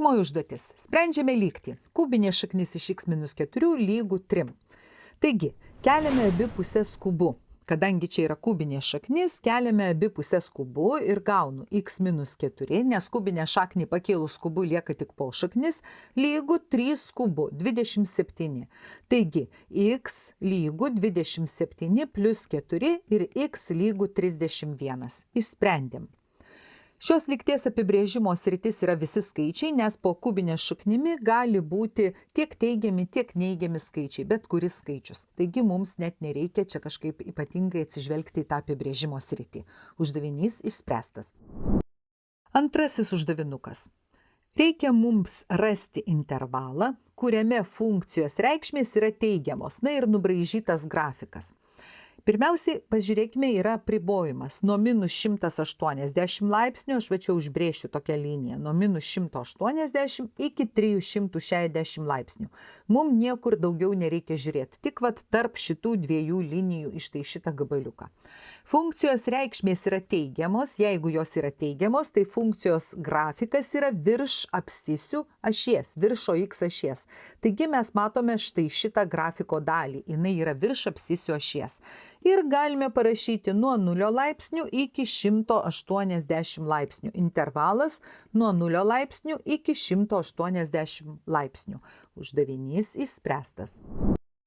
Pirmoji užduotis. Sprendžiame lygtį. Kubinė šaknis iš x minus 4 lygų 3. Taigi, keliame abi pusės kubu. Kadangi čia yra kubinė šaknis, keliame abi pusės kubu ir gaunu x minus 4, nes kubinė šaknį pakėlus kubu lieka tik pošaknis, lygų 3 kubu, 27. Taigi, x lygų 27 plus 4 ir x lygų 31. Išsprendėm. Šios lygties apibrėžimo sritis yra visi skaičiai, nes po kubinė šaknimi gali būti tiek teigiami, tiek neigiami skaičiai, bet kuris skaičius. Taigi mums net nereikia čia kažkaip ypatingai atsižvelgti į tą apibrėžimo sritį. Uždavinys išspręstas. Antrasis uždavinukas. Reikia mums rasti intervalą, kuriame funkcijos reikšmės yra teigiamos, ir nubraižytas grafikas. Pirmiausiai, pažiūrėkime, yra apribojimas. Nuo minus 180 laipsnių, aš va čia užbrėšiu tokią liniją, nuo minus 180 iki 360 laipsnių. Mums niekur daugiau nereikia žiūrėti, tik tarp šitų dviejų linijų ištai šitą gabaliuką. Funkcijos reikšmės yra teigiamos, jeigu jos yra teigiamos, tai funkcijos grafikas yra virš abscisių ašies, viršo x ašies. Taigi mes matome štai šitą grafiko dalį, jinai yra virš abscisių ašies. Ir galime parašyti nuo 0 laipsnių iki 180 laipsnių. Intervalas nuo 0 laipsnių iki 180 laipsnių. Uždavinys išspręstas.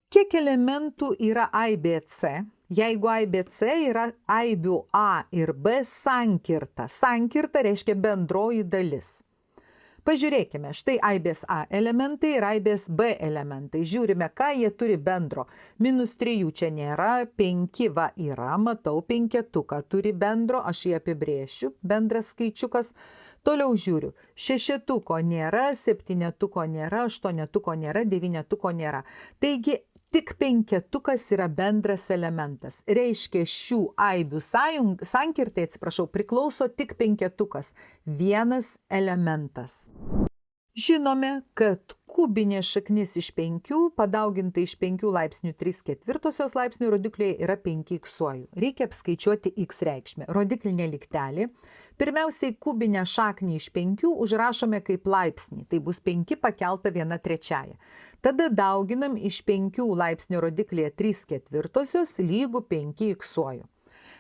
Kiek elementų yra ABC? Jeigu ABC yra aibių A ir B sankirta. Sankirta reiškia bendroji dalis. Pažiūrėkime, štai aibės A elementai ir aibės B elementai. Žiūrime, ką jie turi bendro. Minus 3 čia nėra, 5 va yra, matau penketuką turi bendro, aš jį apibrėšiu, bendras skaičiukas. Toliau žiūriu, šešetuko nėra, septynetuko nėra, aštuonetuko nėra, devynetuko nėra. Taigi, tik penketukas yra bendras elementas. Reiškia, šių aibių sankirtai, priklauso tik penketukas. Vienas elementas. Žinome, kad kubinė šaknis iš 5 padauginta iš 5 laipsnių 3/4 laipsnių rodikliai yra 5x. Reikia apskaičiuoti x reikšmę. Rodiklinė lygtelė. Pirmiausiai kubinę šaknį iš 5 užrašome kaip laipsnį. Tai bus 5 pakelta 1/3. Tada dauginam iš 5 laipsnių rodiklyje 3/4 lygų 5x.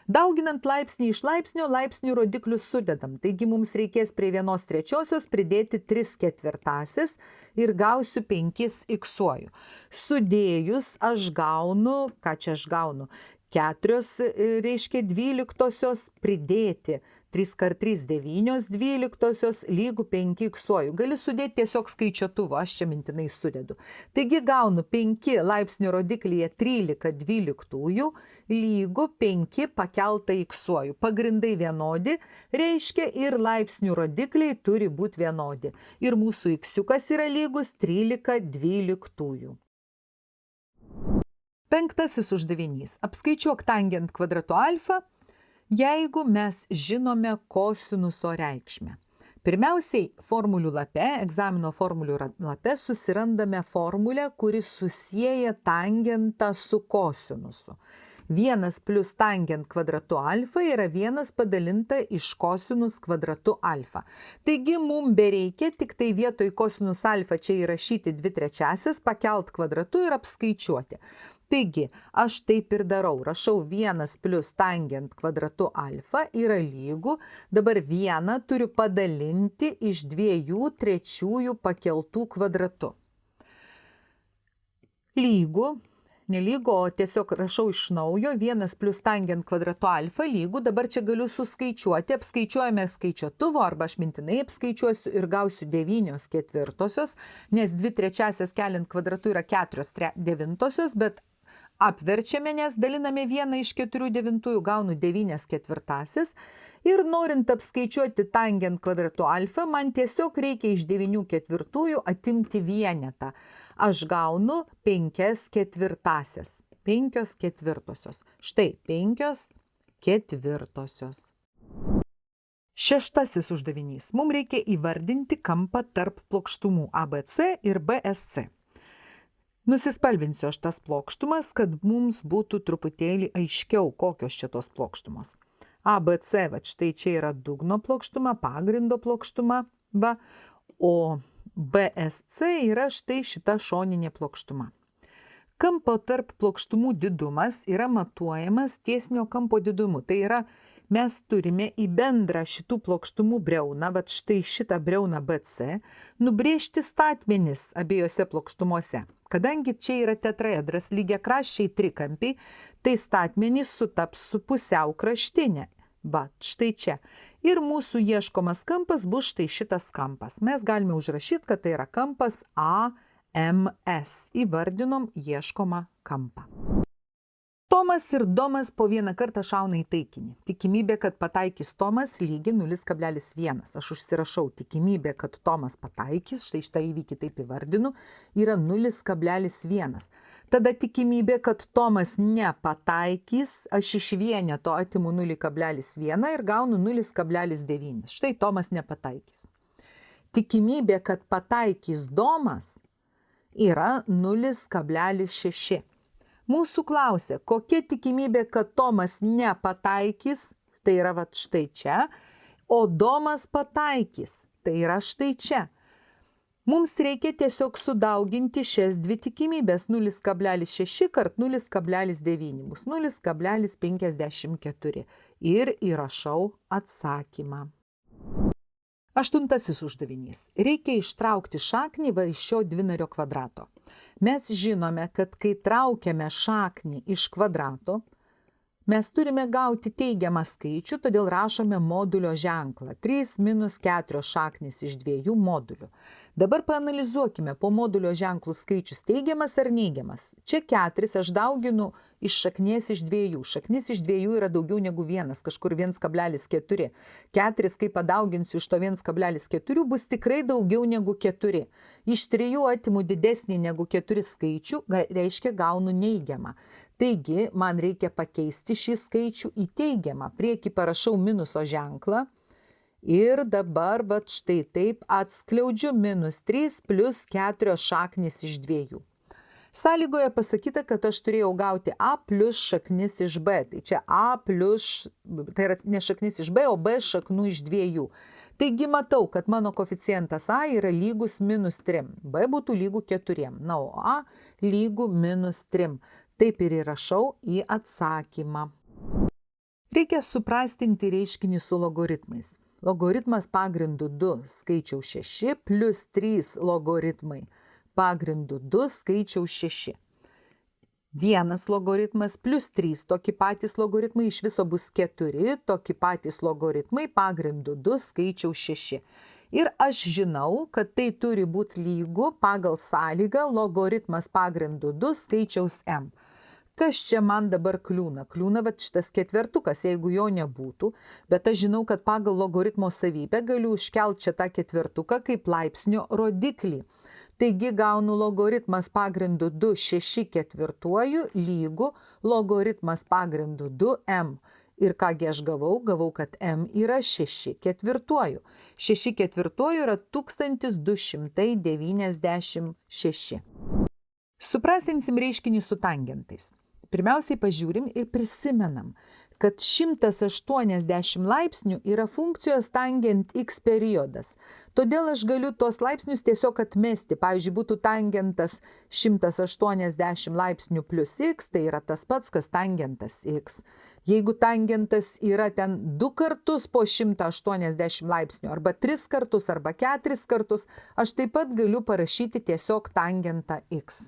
Dauginant laipsnį iš laipsnio, laipsnių rodiklius sudedam. Taigi mums reikės prie 1/3 pridėti 3/4 ir gausiu 5x. Sudėjus aš gaunu, ką čia aš gaunu? 4 reiškia 12 pridėti 3 kart 3 9 12 lygų 5x. Gali sudėti tiesiog skaičiuotuvo, aš čia mintinai sudedu. Taigi gaunu 5 laipsnių rodiklyje 13/12 lygų 5 pakelta x. Pagrindai vienodi, reiškia ir laipsnių rodikliai turi būti vienodi. Ir mūsų x yra lygus 13/12. Penktasis uždavinys. Apskaičiuok tangent kvadratu alfa, jeigu mes žinome kosinuso reikšmę. Pirmiausiai, formulių lape, egzamino formulių lape susirandame formulę, kuri susieja tangentą su kosinusu. 1 plus tangent kvadratu alfa yra 1 padalinta iš kosinus kvadratu alfa. Taigi mums bereikia tik tai vietoj kosinus alfa čia įrašyti 2/3, pakelt kvadratu ir apskaičiuoti. Taigi, aš taip ir darau. Rašau 1 plus tangent kvadratu alfa yra lygų. Dabar 1 turiu padalinti iš 2/3 pakeltų kvadratu. Lygų. Nelygu, o tiesiog rašau iš naujo, 1 plus tangent kvadratu alfa lygų, dabar čia galiu suskaičiuoti, apskaičiuojame skaičiuotuvo, arba aš mintinai apskaičiuosiu ir gausiu 9/4, nes 2/3 keliant kvadratu yra 4/9, bet apverčiame, nes daliname 1/4/9, gaunu 9/4 ir norint apskaičiuoti tangent kvadratu alfa, man tiesiog reikia iš 9/4 atimti vienetą. Aš gaunu 5/4. 5/4. Štai 5/4. Šeštasis uždavinys. Mums reikia įvardinti kampą tarp plokštumų ABC ir BSC. Nusispalvinsiu aš tas plokštumas, kad mums būtų truputėlį aiškiau, kokios čia tos plokštumos. ABC, štai čia yra dugno plokštuma, pagrindo plokštuma, O BSC yra štai šita šoninė plokštuma. Kampo tarp plokštumų didumas yra matuojamas tiesinio kampo didumu. Tai yra, mes turime į bendrą šitų plokštumų briauną, bet štai šitą briauną BC, nubrėžti statmenis abiejose plokštumuose. Kadangi čia yra tetraedras lygiakraščiai trikampiai, tai statmenys sutaps su pusiau kraštinė. Va, štai čia. Ir mūsų ieškomas kampas bus štai šitas kampas. Mes galime užrašyti, kad tai yra kampas AMS. Įvardinom ieškomą kampą. Tomas ir Domas po vieną kartą šauna į taikinį. Tikimybė, kad pataikys Tomas lygi 0,1. Aš užsirašau, tikimybė, kad Tomas pataikys, štai šitą įvykį taip įvardinu, yra 0,1. Tada tikimybė, kad Tomas nepataikys, aš iš vieneto atimu 0,1 ir gaunu 0,9. Štai Tomas nepataikys. Tikimybė, kad pataikys Domas, yra 0,6. Mūsų klausia, kokia tikimybė, kad Tomas nepataikys, tai yra vat štai čia, o Domas pataikys, tai yra štai čia. Mums reikia tiesiog sudauginti šias dvi tikimybės, 0,6 kart 0,9 bus 0,54 ir įrašau atsakymą. 8. uždavinys. Reikia ištraukti šaknį va iš šio dvinario kvadrato. Mes žinome, kad kai traukiame šaknį iš kvadrato, mes turime gauti teigiamą skaičių, todėl rašome modulio ženklą. 3 minus 4 šaknis iš 2 modulių. Dabar paanalizuokime po modulio ženklų skaičius teigiamas ar neigiamas. Čia 4 aš dauginu iš šaknies iš 2. Šaknis iš 2 yra daugiau negu 1, kažkur 1,4. 4, kai padauginsiu iš to 1,4, bus tikrai daugiau negu 4. Iš 3 atimu didesnį negu 4 skaičių, reiškia gaunu neigiamą. Taigi, man reikia pakeisti šį skaičių į teigiamą. Priekį parašau minuso ženklą ir dabar, vat štai taip, atskleidžiu -3 plus 4 šaknis iš 2. Sąlygoje pasakyta, kad aš turėjau gauti A plus šaknis iš B. Tai čia A plus, tai yra ne šaknis iš B, o B šaknų iš 2. Taigi matau, kad mano koeficientas A yra lygus -3. B būtų lygu 4. Na, o A lygu -3. Taip ir įrašau į atsakymą. Reikia suprastinti reiškinį su logaritmais. Logaritmas pagrindu 2 skaičiaus 6 plus 3 logaritmai pagrindu 2 skaičiaus 6. 1 logaritmas plus 3 tokie patys logaritmai iš viso bus 4, tokie patys logaritmai pagrindu 2 skaičiaus 6. Ir aš žinau, kad tai turi būti lygu pagal sąlygą logaritmas pagrindu 2 skaičiaus m. Kas čia man dabar kliūna? Kliūna vat šitas ketvertukas, jeigu jo nebūtų, bet aš žinau, kad pagal logaritmo savybę galiu iškelti čia tą ketvertuką kaip laipsnio rodiklį. Taigi gaunu logaritmas pagrindu 2 6 ketvirtuoju lygu logaritmas pagrindu 2m. Ir kągi aš gavau? Gavau, kad m yra 6 ketvirtuoju. 6 ketvirtuoju yra 1296. Suprastinsim reiškinį su tangentais. Pirmiausiai pažiūrim ir prisimenam, kad 180 laipsnių yra funkcijos tangent x periodas. Todėl aš galiu tos laipsnius tiesiog atmesti. Pavyzdžiui, būtų tangentas 180 laipsnių plus x, tai yra tas pats, kas tangentas x. Jeigu tangentas yra ten 2 kartus po 180 laipsnių, arba 3 kartus, arba 4 kartus, aš taip pat galiu parašyti tiesiog tangentą x.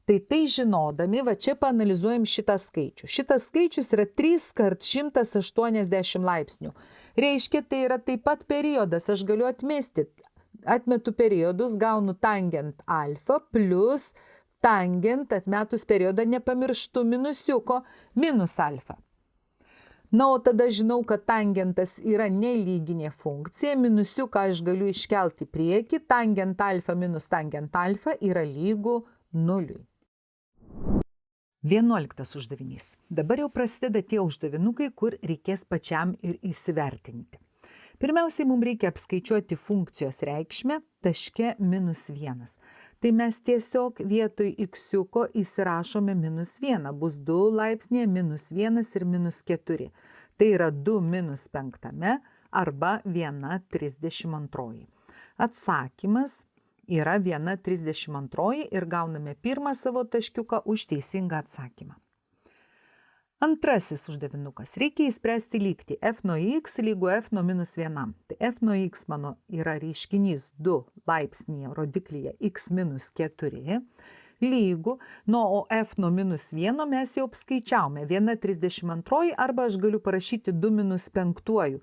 Tai žinodami, va čia paanalizuojam šitą skaičių. Šitas skaičius yra 3 kart 180 laipsnių. Reiškia, tai yra taip pat periodas, aš galiu atmesti. Atmetu periodus, gaunu tangent alfa plus tangent, atmetus periodą, nepamirštu minusiuko, minus alfa. Na, o tada žinau, kad tangentas yra nelyginė funkcija, minusiuką aš galiu iškelti į priekį, tangent alfa minus tangent alfa yra lygu 0. 11 uždavinys. Dabar jau prasideda tie uždavinukai, kur reikės pačiam ir įsivertinti. Pirmiausiai, mums reikia apskaičiuoti funkcijos reikšmę taške -1. Tai mes tiesiog vietoj x-iuko įsirašome -1. Bus 2 laipsnėje -1 ir -4. Tai yra 2 -5 arba 1/32. Atsakymas yra 1,32 ir gauname pirmą savo taškiuką už teisingą atsakymą. Antrasis uždavinukas. Reikia įspręsti lygtį f nuo x lygu f nuo minus 1. Tai f nuo x mano yra reiškinys 2 laipsnyje rodiklyje x minus 4 lygu, o f nuo minus 1 mes jau apskaičiavome 1,32 arba aš galiu parašyti 2 minus 5.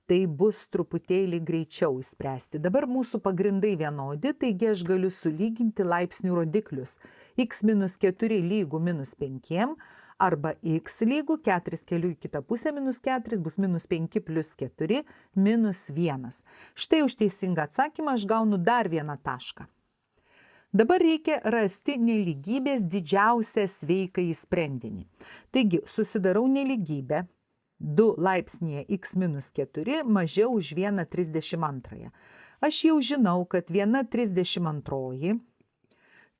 Tai bus truputėlį greičiau įspręsti. Dabar mūsų pagrindai vienodi, taigi aš galiu sulyginti laipsnių rodiklius. X minus 4 lygu minus 5 arba x lygu 4 keliu į kitą pusę minus 4 bus minus 5 plus 4 minus 1. Štai už teisingą atsakymą aš gaunu dar vieną tašką. Dabar reikia rasti nelygybės didžiausią sveikąjį sprendinį. Taigi susidarau nelygybę 2 laipsnyje x minus 4 mažiau už 1,32. Aš jau žinau, kad 1,32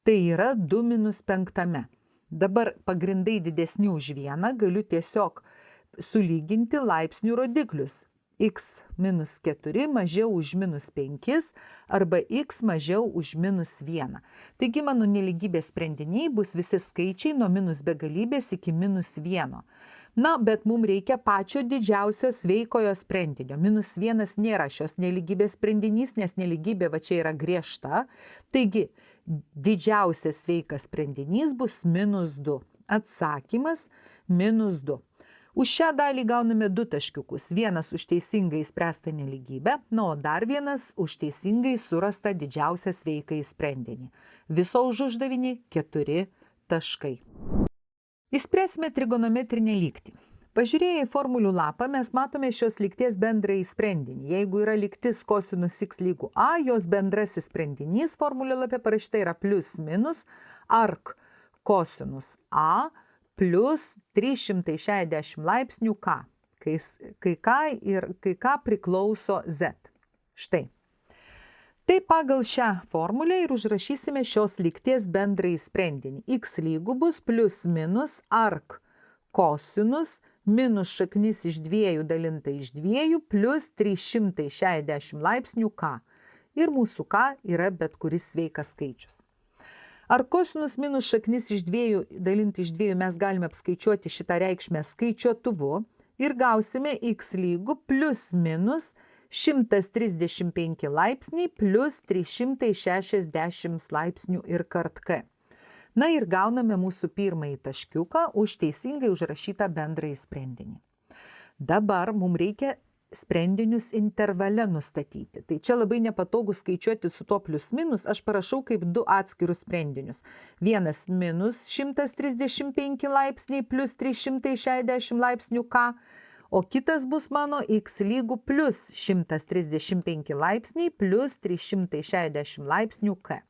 tai yra 2 minus 5. Dabar pagrindai didesni už 1, galiu tiesiog sulyginti laipsnių rodiklius. X minus 4 mažiau už minus 5 arba x mažiau už minus 1. Taigi mano nelygybės sprendiniai bus visi skaičiai nuo minus begalybės iki minus 1. Na, bet mums reikia pačio didžiausio sveikojo sprendinio. Minus 1 nėra šios nelygybės sprendinys, nes nelygybė va čia yra griežta. Taigi, didžiausias sveikas sprendinys bus minus 2. Atsakymas minus 2. Už šią dalį gauname 2 taškiukus. Vienas už teisingai įspręstą nelygybę, o dar vienas už teisingai surastą didžiausią sveikąjį sprendinį. Viso už uždavinį 4 taškai. Įspręsime trigonometrinę lygtį. Pažiūrėję į formulių lapą, mes matome šios lygties bendrąjį sprendinį. Jeigu yra lygtis kosinus x lygu a, jos bendrasis sprendinys formulio lape parašyta yra plius minus ark kosinus a plus 360 laipsnių k, kai k priklauso z. Štai. Tai pagal šią formulę ir užrašysime šios lygties bendrąjį sprendinį. X lygu bus plius minus ark kosinus minus šaknis iš 2 dalinta iš 2 plus 360 laipsnių k. Ir mūsų k yra bet kuris sveikas skaičius. Ar kosinus minus šaknis iš 2 dalinti iš 2 mes galime apskaičiuoti šitą reikšmę skaičiuotuvu ir gausime x lygu plius minus 135 laipsniai plus 360 laipsnių ir kart k. Na ir gauname mūsų pirmąjį taškiuką už teisingai užrašytą bendrąjį sprendinį. Dabar mums reikia sprendinius intervale nustatyti. Tai čia labai nepatogu skaičiuoti su tuo plius minus, aš parašau kaip 2 atskirus sprendinius. Vienas minus 135 laipsniai plus 360 laipsnių k, o kitas bus mano x lygu plus 135 laipsniai plus 360 laipsnių k.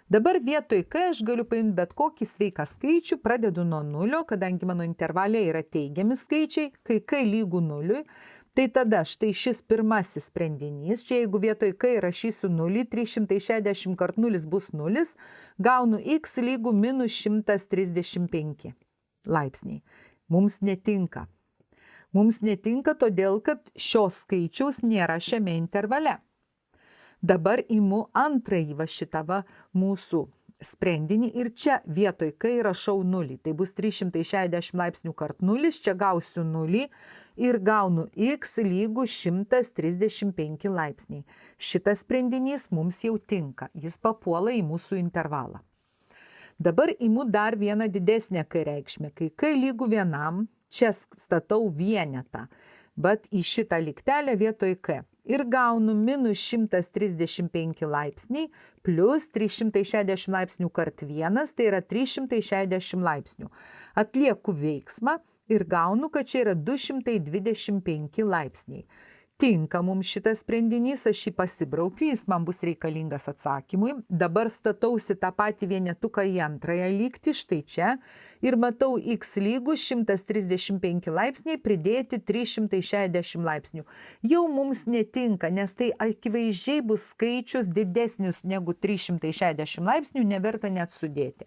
Dabar vietoj k aš galiu paimti bet kokį sveiką skaičių, pradedu nuo 0, kadangi mano intervalė yra teigiami skaičiai, kai k lygu 0, tai tada štai šis pirmasis sprendinys, čia jeigu vietoj k rašysiu 0, 360 kart 0 bus 0, gaunu x lygu minus 135 laipsniai. Mums netinka. Mums netinka todėl, kad šios skaičiaus nėra šiame intervale. Dabar imu antrąjį va šitą mūsų sprendinį ir čia vietoj k rašau 0. Tai bus 360 laipsnių kart 0, čia gausiu 0 ir gaunu x lygu 135 laipsniai. Šitas sprendinys mums jau tinka, jis papuola į mūsų intervalą. Dabar imu dar vieną didesnę k reikšmę, kai k lygu 1, čia statau vienetą, bet į šitą lygtelę vietoj k. Ir gaunu minus 135 laipsniai plus 360 laipsnių kart 1, tai yra 360 laipsnių. Atlieku veiksmą ir gaunu, kad čia yra 225 laipsniai. Tinka mums šitas sprendinys, aš jį pasibraukiu, jis man bus reikalingas atsakymui. Dabar statausi tą patį vienetuką į antrąją lygtį, štai čia, ir matau x lygu 135 laipsniai pridėti 360 laipsnių. Jau mums netinka, nes tai akivaizdžiai bus skaičius didesnis negu 360 laipsnių, neverta net sudėti.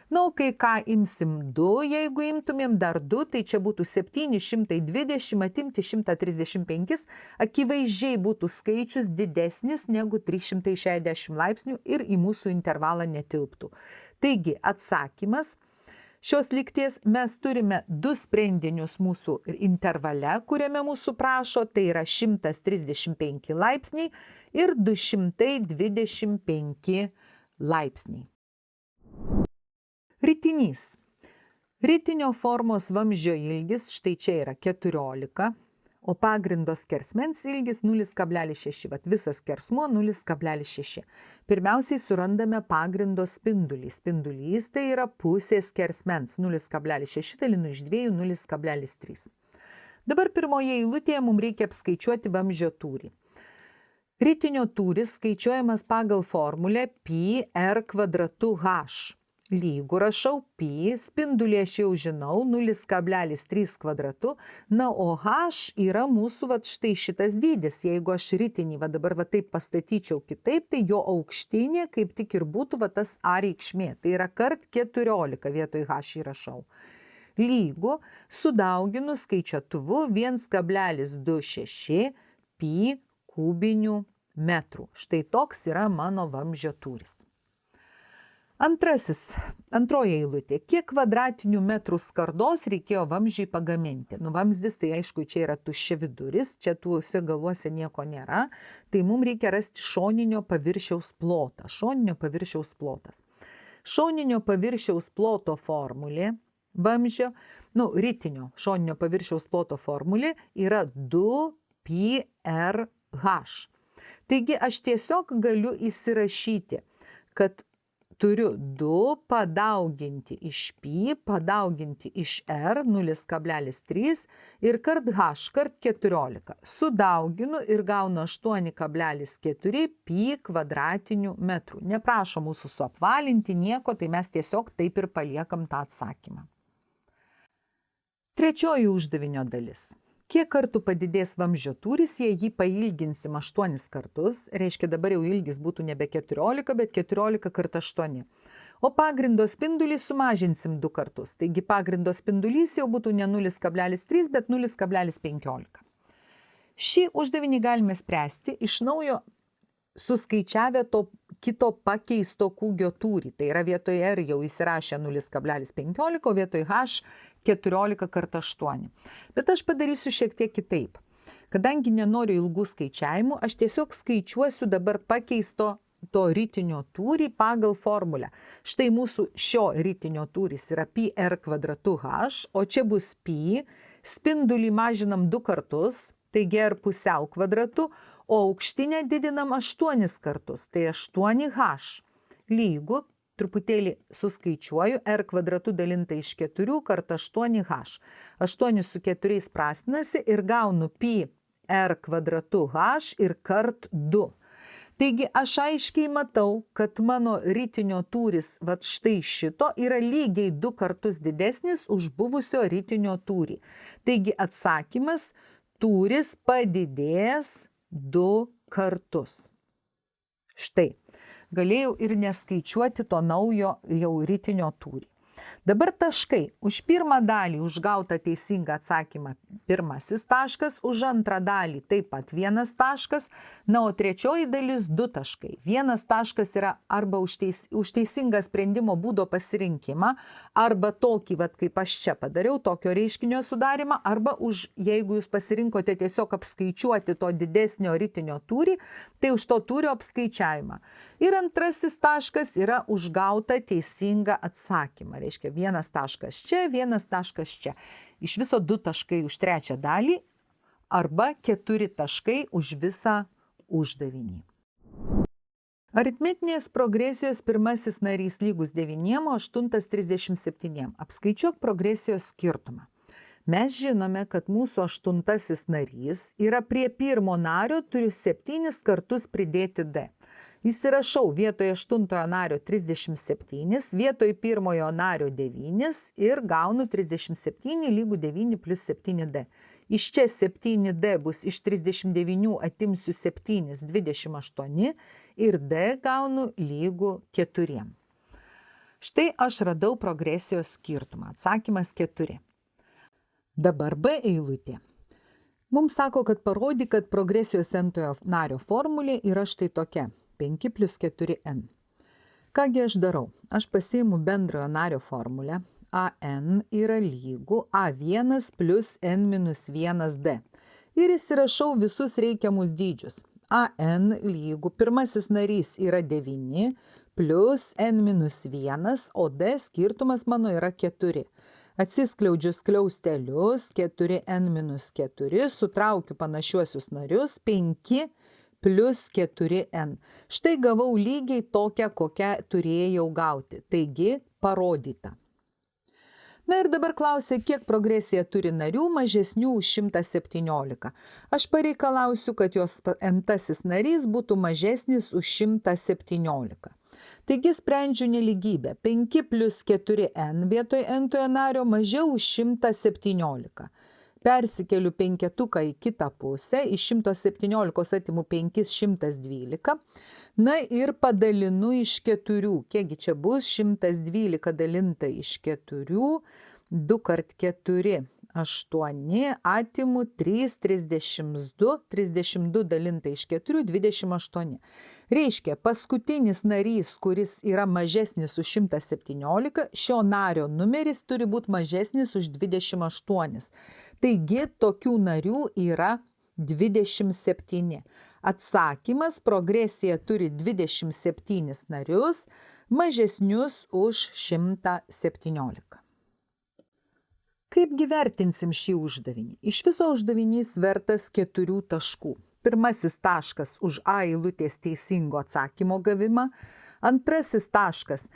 Na, o kai ką imsim 2, jeigu imtumėm dar 2, tai čia būtų 720, atimti 135, akivaizdžiai būtų skaičius didesnis negu 360 laipsnių ir į mūsų intervalą netilptų. Taigi, atsakymas šios lygties mes turime 2 sprendinius mūsų intervale, kuriame mūsų prašo, tai yra 135 laipsniai ir 225 laipsniai. Ritinys. Ritinio formos vamzdžio ilgis štai čia yra 14, o pagrindo skersmens ilgis 0,6, vat visas skersmuo 0,6. Pirmiausiai surandame pagrindo spindulį. Spindulys tai yra pusė skersmens 0,6 dalinu iš 2, 0,3. Dabar pirmoje eilutėje mums reikia apskaičiuoti vamzdžio tūrį. Ritinio tūris skaičiuojamas pagal formulę πr²h. Lygų rašau pi, spindulį aš jau žinau, 0,3 kvadratu, na, o h yra mūsų štai šitas dydis. Jeigu aš ritinį dabar taip pastatyčiau kitaip, tai jo aukštinė kaip tik ir būtų tas a reikšmė. Tai yra kart 14 vietoj h įrašau. Lygų sudauginu skaičiuotuvu 1,26 pi kubinių metrų. Štai toks yra mano vamzdžio tūris. Antroji eilutė. Kiek kvadratinių metrų skardos reikėjo vamzdžiui pagaminti? Vamzdis tai aišku, čia yra tuščia viduris, čia tuose galuose nieko nėra, tai mums reikia rasti šoninio paviršiaus plotą. Šoninio paviršiaus plotas. Šoninio paviršiaus ploto formulė vamzdžio, ritinio šoninio paviršiaus ploto formulė yra 2πrh. Taigi aš tiesiog galiu įsirašyti, kad turiu 2 padauginti iš pi, padauginti iš r 0,3 ir kart h kart 14. Sudauginu ir gaunu 8,4 pi kvadratinių metrų. Neprašo mūsų suapvalinti nieko, tai mes tiesiog taip ir paliekam tą atsakymą. Trečioji uždavinio dalis. Kiek kartų padidės vamzdžio tūris, jei jį pailginsim 8 kartus, reiškia dabar jau ilgis būtų nebe 14, bet 14 kart 8. O pagrindo spindulį sumažinsim 2 kartus, taigi pagrindo spindulys jau būtų ne 0,3, bet 0,15. Šį uždavinį galime spręsti iš naujo suskaičiavę to kito pakeisto kūgio tūrį. Tai yra vietoje r jau įsirašę 0,15, o vietoje h 14 kart 8. Bet aš padarysiu šiek tiek kitaip. Kadangi nenoriu ilgų skaičiavimų, aš tiesiog skaičiuosiu dabar pakeisto to ritinio tūrį pagal formulę. Štai mūsų šio ritinio tūris yra πr²h, o čia bus pi, spindulį mažinam 2 kartus, taigi r pusiau kvadratu, o aukštinę didinam 8 kartus, tai 8h lygų, truputėlį suskaičiuoju, r² dalinta iš 4 kart 8h. 8 su 4 prastinasi ir gaunu πr² ir kart 2. Taigi aš aiškiai matau, kad mano ritinio tūris štai šito yra lygiai 2 kartus didesnis už buvusio ritinio tūrį. Taigi atsakymas tūris padidės 2 kartus. Štai. Galėjau ir neskaičiuoti to naujo jau ritinio tūrį. Dabar taškai. Už pirmą dalį užgautą teisingą atsakymą 1 taškas, už antrą dalį taip pat 1 taškas, na, o trečioji dalis 2 taškai. 1 taškas yra arba už teisingą sprendimo būdo pasirinkimą, arba tokį, kaip aš čia padariau, tokio reiškinio sudarimą, arba jeigu jūs pasirinkote tiesiog apskaičiuoti to didesnio ritinio tūrį, tai už to tūrio apskaičiavimą. Ir antrasis taškas yra užgauta teisingą atsakymą. Reiškia 1 taškas čia, 1 taškas čia. Iš viso 2 taškai už trečią dalį arba 4 taškai už visą uždavinį. Aritmetinės progresijos pirmasis narys lygus 9, o 8 37. Apskaičiuok progresijos skirtumą. Mes žinome, kad mūsų 8 narys yra prie pirmo nario, turiu 7 kartus pridėti d. Įsirašau vietoje 8 nario 37, vietoje pirmojo nario 9 ir gaunu 37 lygų 9 plus 7d. Iš čia 7d bus iš 39 atimsiu 7, 28 ir d gaunu lygų 4. Štai aš radau progresijos skirtumą. Atsakymas 4. Dabar B eilutė. Mums sako, kad parodyk, kad progresijos n-tojo nario formulė yra štai tokia. 5 + 4n. Kągi aš darau? Aš pasiimu bendrojo nario formulę. AN yra lygu A1 + n-1d. Ir įsirašau visus reikiamus dydžius. AN lygu pirmasis narys yra 9 + n-1, o D skirtumas mano yra 4. Atsiskleidžiu skliaustelius 4n-4, sutraukiu panašiuosius narius 5 + 4n. Štai gavau lygiai tokią, kokią turėjau gauti. Taigi parodyta. Na ir dabar klausia, kiek progresija turi narių mažesnių už 117. Aš pareikalausiu, kad jos n-tasis narys būtų mažesnis už 117. Taigi sprendžiu nelygybę. 5 + 4n vietoj n-tojo nario mažiau už 117. Persikeliu penketuką į kitą pusę, iš 117 atimu 5, 112. Na ir padalinu iš 4. Kiekgi čia bus? 112 dalinta iš 4, 2 kart 4, 8, atimu 3, 32, 32 dalinta iš 4, 28. Reiškia, paskutinis narys, kuris yra mažesnis už 117, šio nario numeris turi būti mažesnis už 28. Taigi, tokių narių yra 27. Atsakymas, progresija turi 27 narius, mažesnius už 117. Kaipgi vertinsim šį uždavinį? Iš viso uždavinys vertas 4 taškų. Pirmasis taškas už A eilutės teisingo atsakymo gavimą, antrasis taškas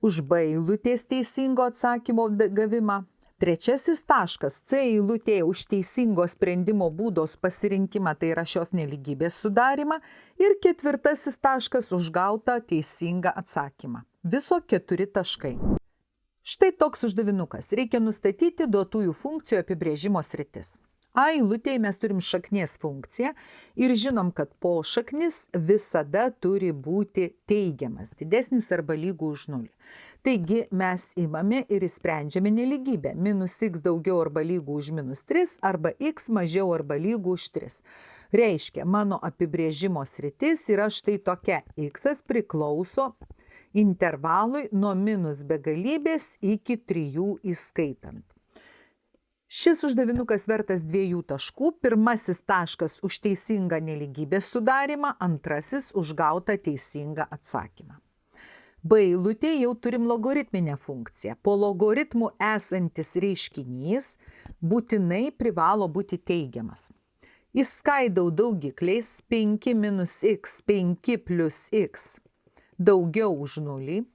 už B eilutės teisingo atsakymo gavimą, trečiasis taškas C eilutėje už teisingo sprendimo būdos pasirinkimą, tai yra šios nelygybės sudarimą, ir ketvirtasis taškas už gautą teisingą atsakymą. Viso 4 taškai. Štai toks uždavinukas. Reikia nustatyti duotųjų funkcijų apibrėžimo sritis. A eilutėje mes turim šaknies funkciją ir žinom, kad pošaknis visada turi būti teigiamas, didesnis arba lygu už 0. Taigi mes imame ir sprendžiame nelygybę. -x daugiau arba lygu už -3 arba x mažiau arba lygu už 3. Reiškia, mano apibrėžimo sritis yra štai tokia. X priklauso intervalui nuo minus begalybės iki 3 įskaitant. Šis uždavinukas vertas 2 taškų. Pirmasis taškas už teisingą nelygybės sudarimą, antrasis už gautą teisingą atsakymą. B eilutėje jau turim logaritminę funkciją. Po logaritmų esantis reiškinys būtinai privalo būti teigiamas. Įskaidau daugikliais 5 - x, 5 + x daugiau už 0.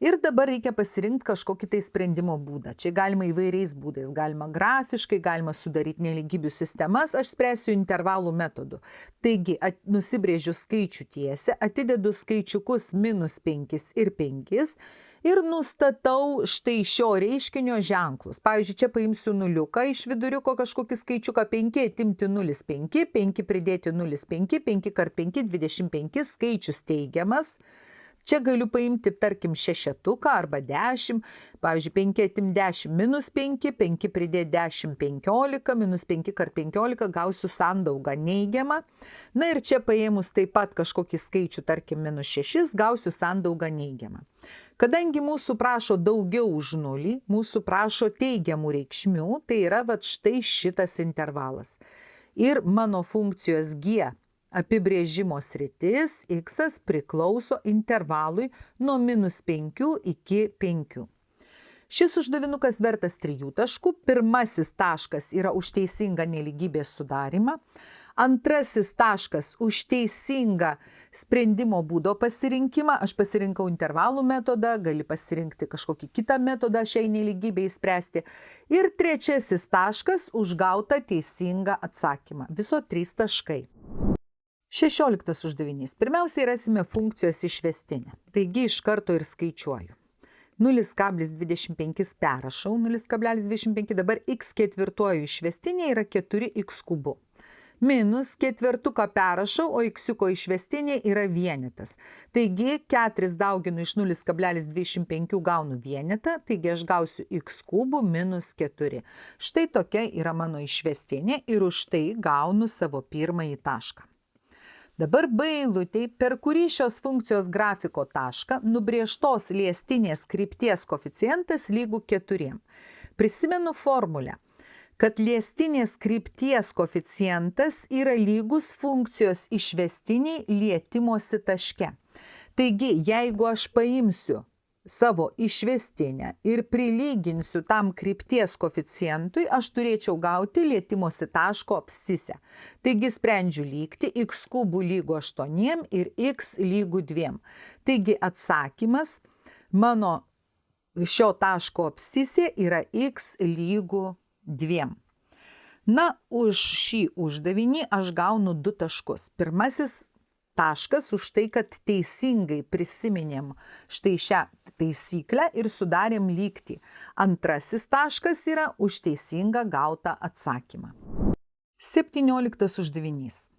Ir dabar reikia pasirinkti kažkokį tai sprendimo būdą. Čia galima įvairiais būdais. Galima grafiškai, galima sudaryti nelygybių sistemas. Aš spręsiu intervalų metodu. Taigi, nusibrėžiu skaičių tiesę, atidedu skaičiukus -5 ir 5 ir nustatau štai šio reiškinio ženklus. Pavyzdžiui, čia paimsiu nuliuką iš viduriuko kažkokį skaičiuką 5, atimti 0, 5, 5 pridėti 0, 5, 5 kart 5, 25, skaičius teigiamas. Čia galiu paimti, tarkim, šešetuką arba 10, pavyzdžiui, 5 atim 10 -5, 5 pridėti 10, 15, -5 kart 15 gausiu sandaugą neigiamą. Na ir čia paėmus taip pat kažkokį skaičių, tarkim, -6, gausiu sandaugą neigiamą. Kadangi mūsų prašo daugiau už 0, mūsų prašo teigiamų reikšmių, tai yra vat štai šitas intervalas. Ir mano funkcijos G apibrėžimo sritis x priklauso intervalui nuo -5 iki 5. Šis uždavinukas vertas 3 taškų. Pirmasis taškas yra už teisingą nelygybės sudarimą. Antrasis taškas už teisingą sprendimo būdo pasirinkimą. Aš pasirinkau intervalų metodą, gali pasirinkti kažkokį kitą metodą šiai nelygybei spręsti. Ir trečiasis taškas už gautą teisingą atsakymą. Viso 3 taškai. 16 uždavinys. Pirmiausiai rasime funkcijos išvestinę. Taigi iš karto ir skaičiuoju. 0,25 perrašau, 0,25, dabar x ketvirtuoju išvestinė yra 4x kubu. minus ketvertuką perrašau, o x-iuko išvestinė yra vienetas. Taigi 4 dauginu iš 0,25 gaunu vienetą, taigi aš gausiu x kubų minus 4. Štai tokia yra mano išvestinė ir už tai gaunu savo pirmąjį tašką. Dabar B eilutėj, per kurį šios funkcijos grafiko tašką nubrėžtos liestinės krypties koeficientas lygu 4. Prisimenu formulę, kad liestinės krypties koeficientas yra lygus funkcijos išvestiniai lietimosi taške. Taigi, jeigu aš paimsiu savo išvestinę ir prilyginsiu tam krypties koeficientui, aš turėčiau gauti lietimosi taško abscisę. Taigi sprendžiu lygtį x kubų lygu 8 ir x lygu 2. Taigi atsakymas mano šio taško abscisė yra x lygu 2. Na, už šį uždavinį aš gaunu 2 taškus. Pirmasis taškas už tai, kad teisingai prisiminėm štai šią taisyklę ir sudarėm lygtį. Antrasis taškas yra už teisingą gautą atsakymą. 17 uždavinys.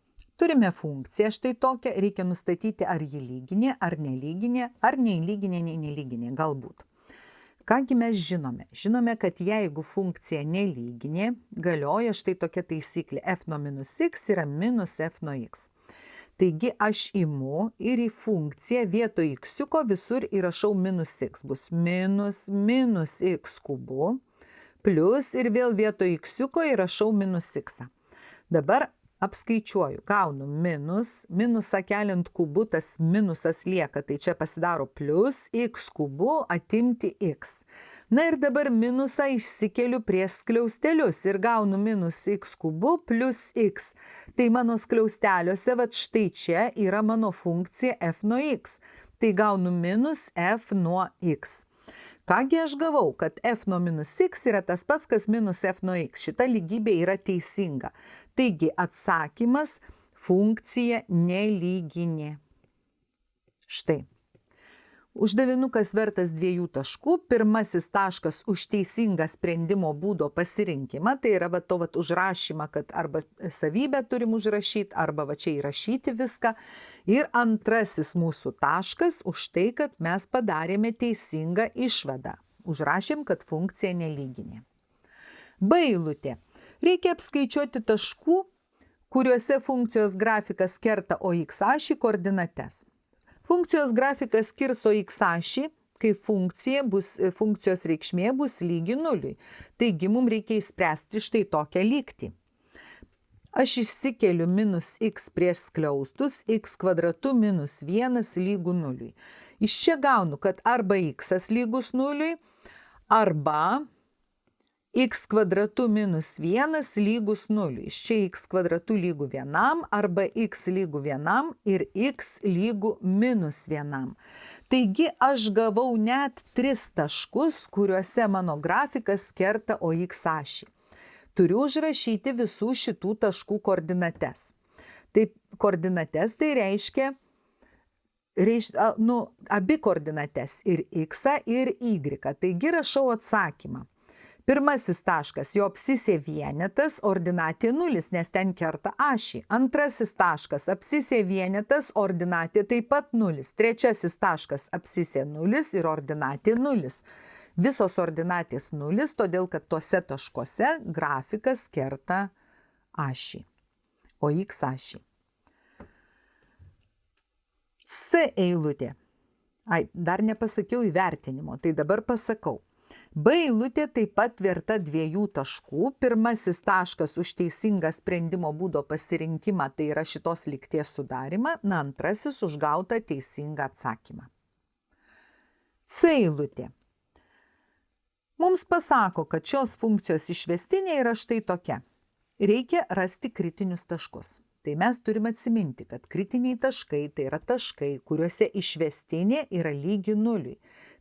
Turime funkciją štai tokią, reikia nustatyti, ar ji lyginė, ar nelyginė, ar nei lyginė, nei nelyginė, galbūt. Kągi mes žinome? Žinome, kad jeigu funkcija nelyginė, galioja štai tokia taisyklė. F nuo minus x yra minus f nuo x. Taigi aš imu ir į funkciją vietoj x-iuko visur įrašau minus x. Bus minus x kubu, plus ir vėl vietoj x-iuko įrašau minus x. Dabar apskaičiuoju, gaunu minusą keliant kubu, tas minusas lieka, tai čia pasidaro plus x kubu atimti x. Na ir dabar minusą išsikeliu prieš skliaustelius ir gaunu minus x kubu plus x. Tai mano skliausteliuose, vat štai čia yra mano funkcija f nuo x. Tai gaunu minus f nuo x. Kągi aš gavau, kad f nuo minus x yra tas pats, kas minus f nuo x. Šita lygybė yra teisinga. Taigi atsakymas funkcija nelyginė. Štai. Uždavinukas vertas 2 taškų. Pirmasis taškas už teisingą sprendimo būdo pasirinkimą. Tai yra užrašymą, kad arba savybę turim užrašyti, arba čia įrašyti viską. Ir antrasis mūsų taškas už tai, kad mes padarėme teisingą išvadą. Užrašėm, kad funkcija nelyginė. B eilutė. Reikia apskaičiuoti taškų, kuriuose funkcijos grafikas kerta OX ašį koordinates. Funkcijos grafikas kirso x ašį, kai funkcijos reikšmė bus lygi 0. Taigi mums reikia įspręsti štai tokią lygtį. Aš išsikeliu minus x prieš skliaustus, x kvadratu minus 1 lygu 0. Iš čia gaunu, kad arba x lygus 0, arba x kvadratu minus 1 lygus 0. Iš čia x kvadratu lygu 1, arba x lygu 1 ir x lygu minus 1. Taigi aš gavau net 3 taškus, kuriuose mano grafikas kerta OX ašį. Turiu užrašyti visų šitų taškų koordinates. Tai koordinates tai reiškia abi koordinates ir x ir y. Taigi rašau atsakymą. Pirmasis taškas, jo abscisė vienetas, ordinatė 0, nes ten kerta ašį. Antrasis taškas, abscisė vienetas, ordinatė taip pat 0. Trečiasis taškas, abscisė 0 ir ordinatė 0. Visos ordinatės 0, todėl kad tuose taškuose grafikas kerta ašį, o x ašį. C eilutė. Dar nepasakiau įvertinimo, tai dabar pasakau. B eilutė taip pat verta 2 taškų. Pirmasis taškas už teisingą sprendimo būdo pasirinkimą, tai yra šitos lygties sudarimą. Na, antrasis už gautą teisingą atsakymą. C eilutė. Mums pasako, kad šios funkcijos išvestinė yra štai tokia. Reikia rasti kritinius taškus. Tai mes turime atsiminti, kad kritiniai taškai tai yra taškai, kuriuose išvestinė yra lygi 0.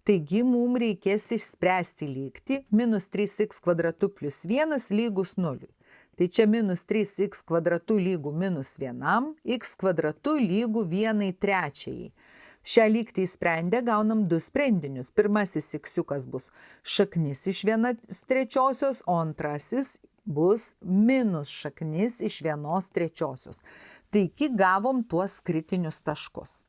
Taigi mums reikės išspręsti lygtį minus 3x kvadratu plus 1 lygus 0. Tai čia minus 3x kvadratu lygu minus 1, x kvadratu lygu 1/3. Šią lygtį įsprendę gaunam 2 sprendinius. Pirmasis x-iukas bus šaknis iš 1/3, o antrasis bus minus šaknis iš 1/3. Taigi gavom tuos kritinius taškus.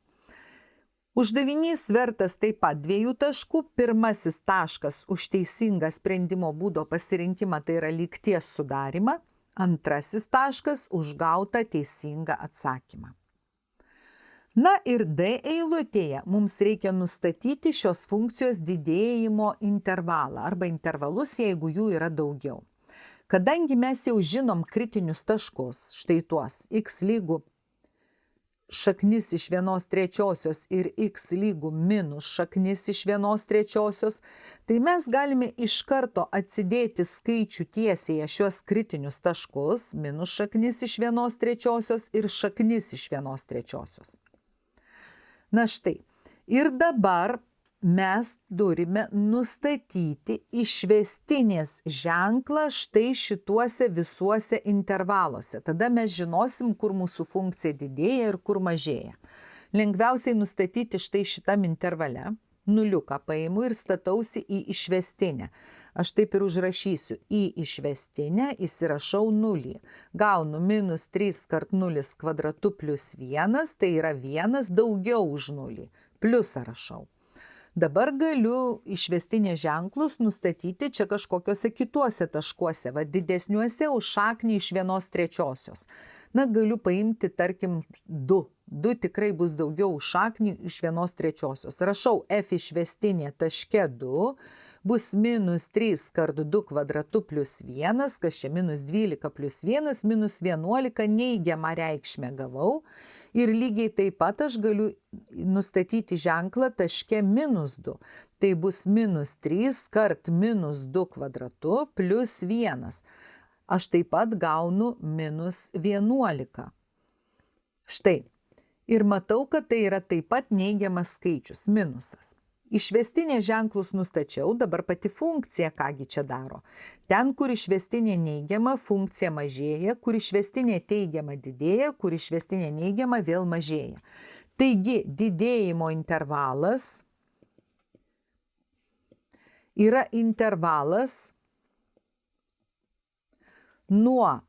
Uždavinys vertas taip pat 2 taškų. Pirmasis taškas už teisingą sprendimo būdo pasirinkimą, tai yra lygties sudarimą. Antrasis taškas už gautą teisingą atsakymą. Na ir D eilutėje mums reikia nustatyti šios funkcijos didėjimo intervalą arba intervalus, jeigu jų yra daugiau. Kadangi mes jau žinom kritinius taškus, štai tuos x lygų šaknis iš 1/3 ir x lygų minus šaknis iš 1/3, tai mes galime iš karto atsidėti skaičių tiesėje šios kritinius taškus, minus šaknis iš 1/3 ir šaknis iš 1/3. Na štai, ir dabar mes turime nustatyti išvestinės ženklą štai šituose visuose intervaluose. Tada mes žinosim, kur mūsų funkcija didėja ir kur mažėja. Lengviausiai nustatyti štai šitam intervale. Nuliuką paimu ir statausi į išvestinę. Aš taip ir užrašysiu. Į išvestinę įsirašau 0. Gaunu minus 3 kart 0 kvadratu plus 1, tai yra 1 daugiau už 0. Pliusą rašau. Dabar galiu išvestinės ženklus nustatyti čia kažkokiuose kituose taškuose, didesniuose už šaknį iš 1/3. Na, galiu paimti, tarkim, 2. 2 tikrai bus daugiau už šaknį iš 1/3. Rašau f išvestinė taške 2 bus minus 3 kart 2 kvadratu plus 1, kas čia minus 12 plus 1, minus 11 neigiamą reikšmę gavau. Ir lygiai taip pat aš galiu nustatyti ženklą taške minus 2. Tai bus minus 3 kart minus 2 kvadratu plus 1. Aš taip pat gaunu minus 11. Štai. Ir matau, kad tai yra taip pat neigiamas skaičius, minusas. Išvestinės ženklus nustačiau, dabar pati funkcija kągi čia daro. Ten, kur išvestinė neigiama, funkcija mažėja, kur išvestinė teigiama didėja, kur išvestinė neigiama vėl mažėja. Taigi, didėjimo intervalas yra intervalas nuo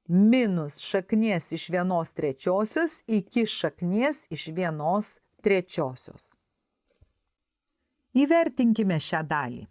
minus šaknies iš 1/3 iki šaknies iš 1/3. Įvertinkime šią dalį.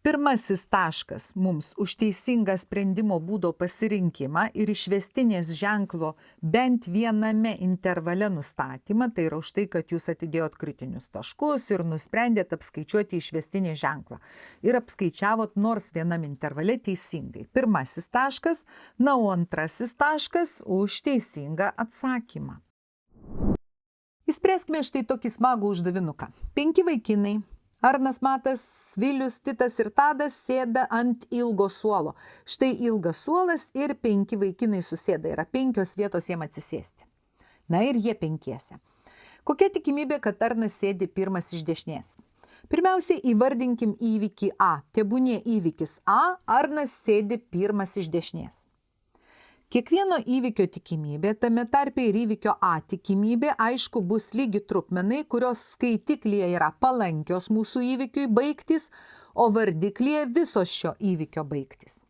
Pirmasis taškas mums už teisingą sprendimo būdo pasirinkimą ir išvestinės ženklo bent viename intervale nustatymą, tai yra už tai, kad jūs atidėjot kritinius taškus ir nusprendėt apskaičiuoti išvestinį ženklą. Ir apskaičiavot nors vienam intervale teisingai. Pirmasis taškas, na, o antrasis taškas už teisingą atsakymą. Įspręskime štai tokį smagų uždavinuką. 5 vaikinai, Arnas, Matas, Vilius, Titas ir Tadas sėda ant ilgo suolo. Štai ilgas suolas ir 5 vaikinai susėda. Yra 5 vietos jiem atsisėsti. Na ir jie 5. Kokia tikimybė, kad Arnas sėdi pirmas iš dešinės? Pirmiausiai įvardinkim įvykį A. Tebūnie įvykis A, Arnas sėdi pirmas iš dešinės. Kiekvieno įvykio tikimybė, tame tarpe ir įvykio A tikimybė, aišku, bus lygi trupmenai, kurios skaitiklyje yra palankios mūsų įvykiui baigtis, o vardiklyje visos šio įvykio baigtis.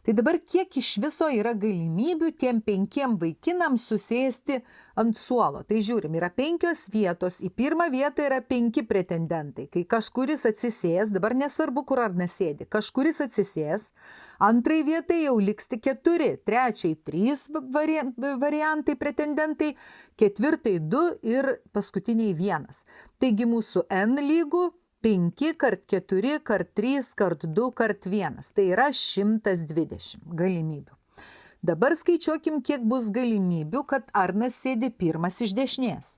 Tai dabar kiek iš viso yra galimybių tiem 5 vaikinams susėsti ant suolo? Tai žiūrim, yra 5 vietos, į pirmą vietą yra 5 pretendentai. Kai kažkuris atsisės, dabar nesvarbu, kur Arnas sėdi, kažkuris atsisės, antrai vietai jau liks tik 4, trečiai 3 variantai pretendentai, ketvirtai 2 ir paskutiniai 1. Taigi mūsų n lygų 5 kart 4 kart 3 kart 2 kart 1. Tai yra 120 galimybių. Dabar skaičiuokim, kiek bus galimybių, kad Arnas sėdi pirmas iš dešinės.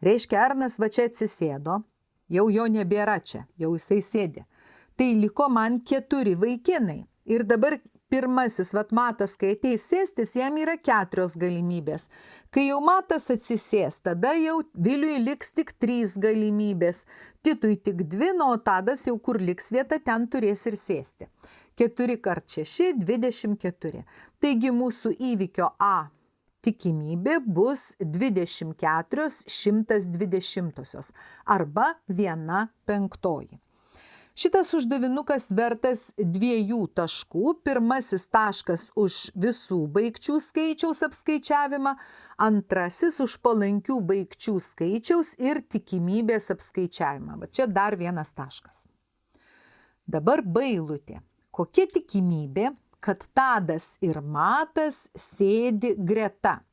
Reiškia, Arnas va čia atsisėdo, jau jo nebėra čia, jau jisai sėdi. Tai liko man 4 vaikinai. Ir dabar pirmasis, Matas, kai ateis sėstis, jam yra 4 galimybės. Kai jau Matas atsisės, tada jau Viliui liks tik 3 galimybės. Titui tik 2, o Tadas jau kur liks vieta, ten turės ir sėsti. 4 kart 6, 24. Taigi mūsų įvykio A tikimybė bus 24 120 arba 1/5. Šitas uždavinukas vertas 2 taškų. Pirmasis taškas už visų baigčių skaičiaus apskaičiavimą, antrasis už palankių baigčių skaičiaus ir tikimybės apskaičiavimą. Va čia dar vienas taškas. Dabar B eilutė. Kokia tikimybė, kad Tadas ir Matas sėdi greta?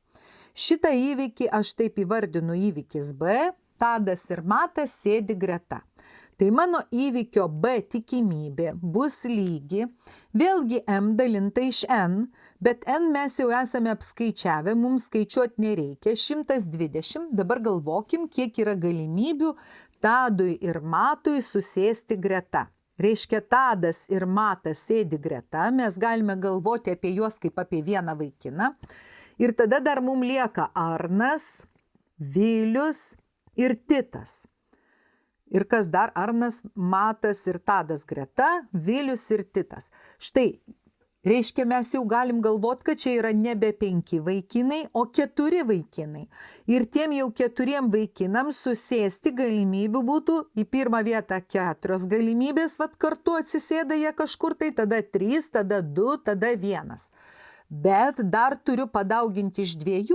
Šitą įvykį aš taip įvardinu įvykis B. Tadas ir Matas sėdi greta. Tai mano įvykio B tikimybė bus lygi, vėlgi M dalinta iš N, bet N mes jau esame apskaičiavę, mums skaičiuoti nereikia, 120, dabar galvokim, kiek yra galimybių Tadui ir Matui susėsti greta. Reiškia, Tadas ir Matas sėdi greta, mes galime galvoti apie juos kaip apie vieną vaikiną. Ir tada dar mums lieka Arnas, Vilius ir Titas. Ir kas dar? Arnas, Matas ir Tadas greta, Vilius ir Titas. Štai, reiškia, mes jau galim galvoti, kad čia yra nebe 5 vaikinai, o 4 vaikinai. Ir tiem jau 4 vaikinams susėsti galimybių būtų į pirmą vietą 4 galimybės, vat kartu atsisėda jie kažkur, tai tada 3, tada 2, tada 1. Bet dar turiu padauginti iš 2,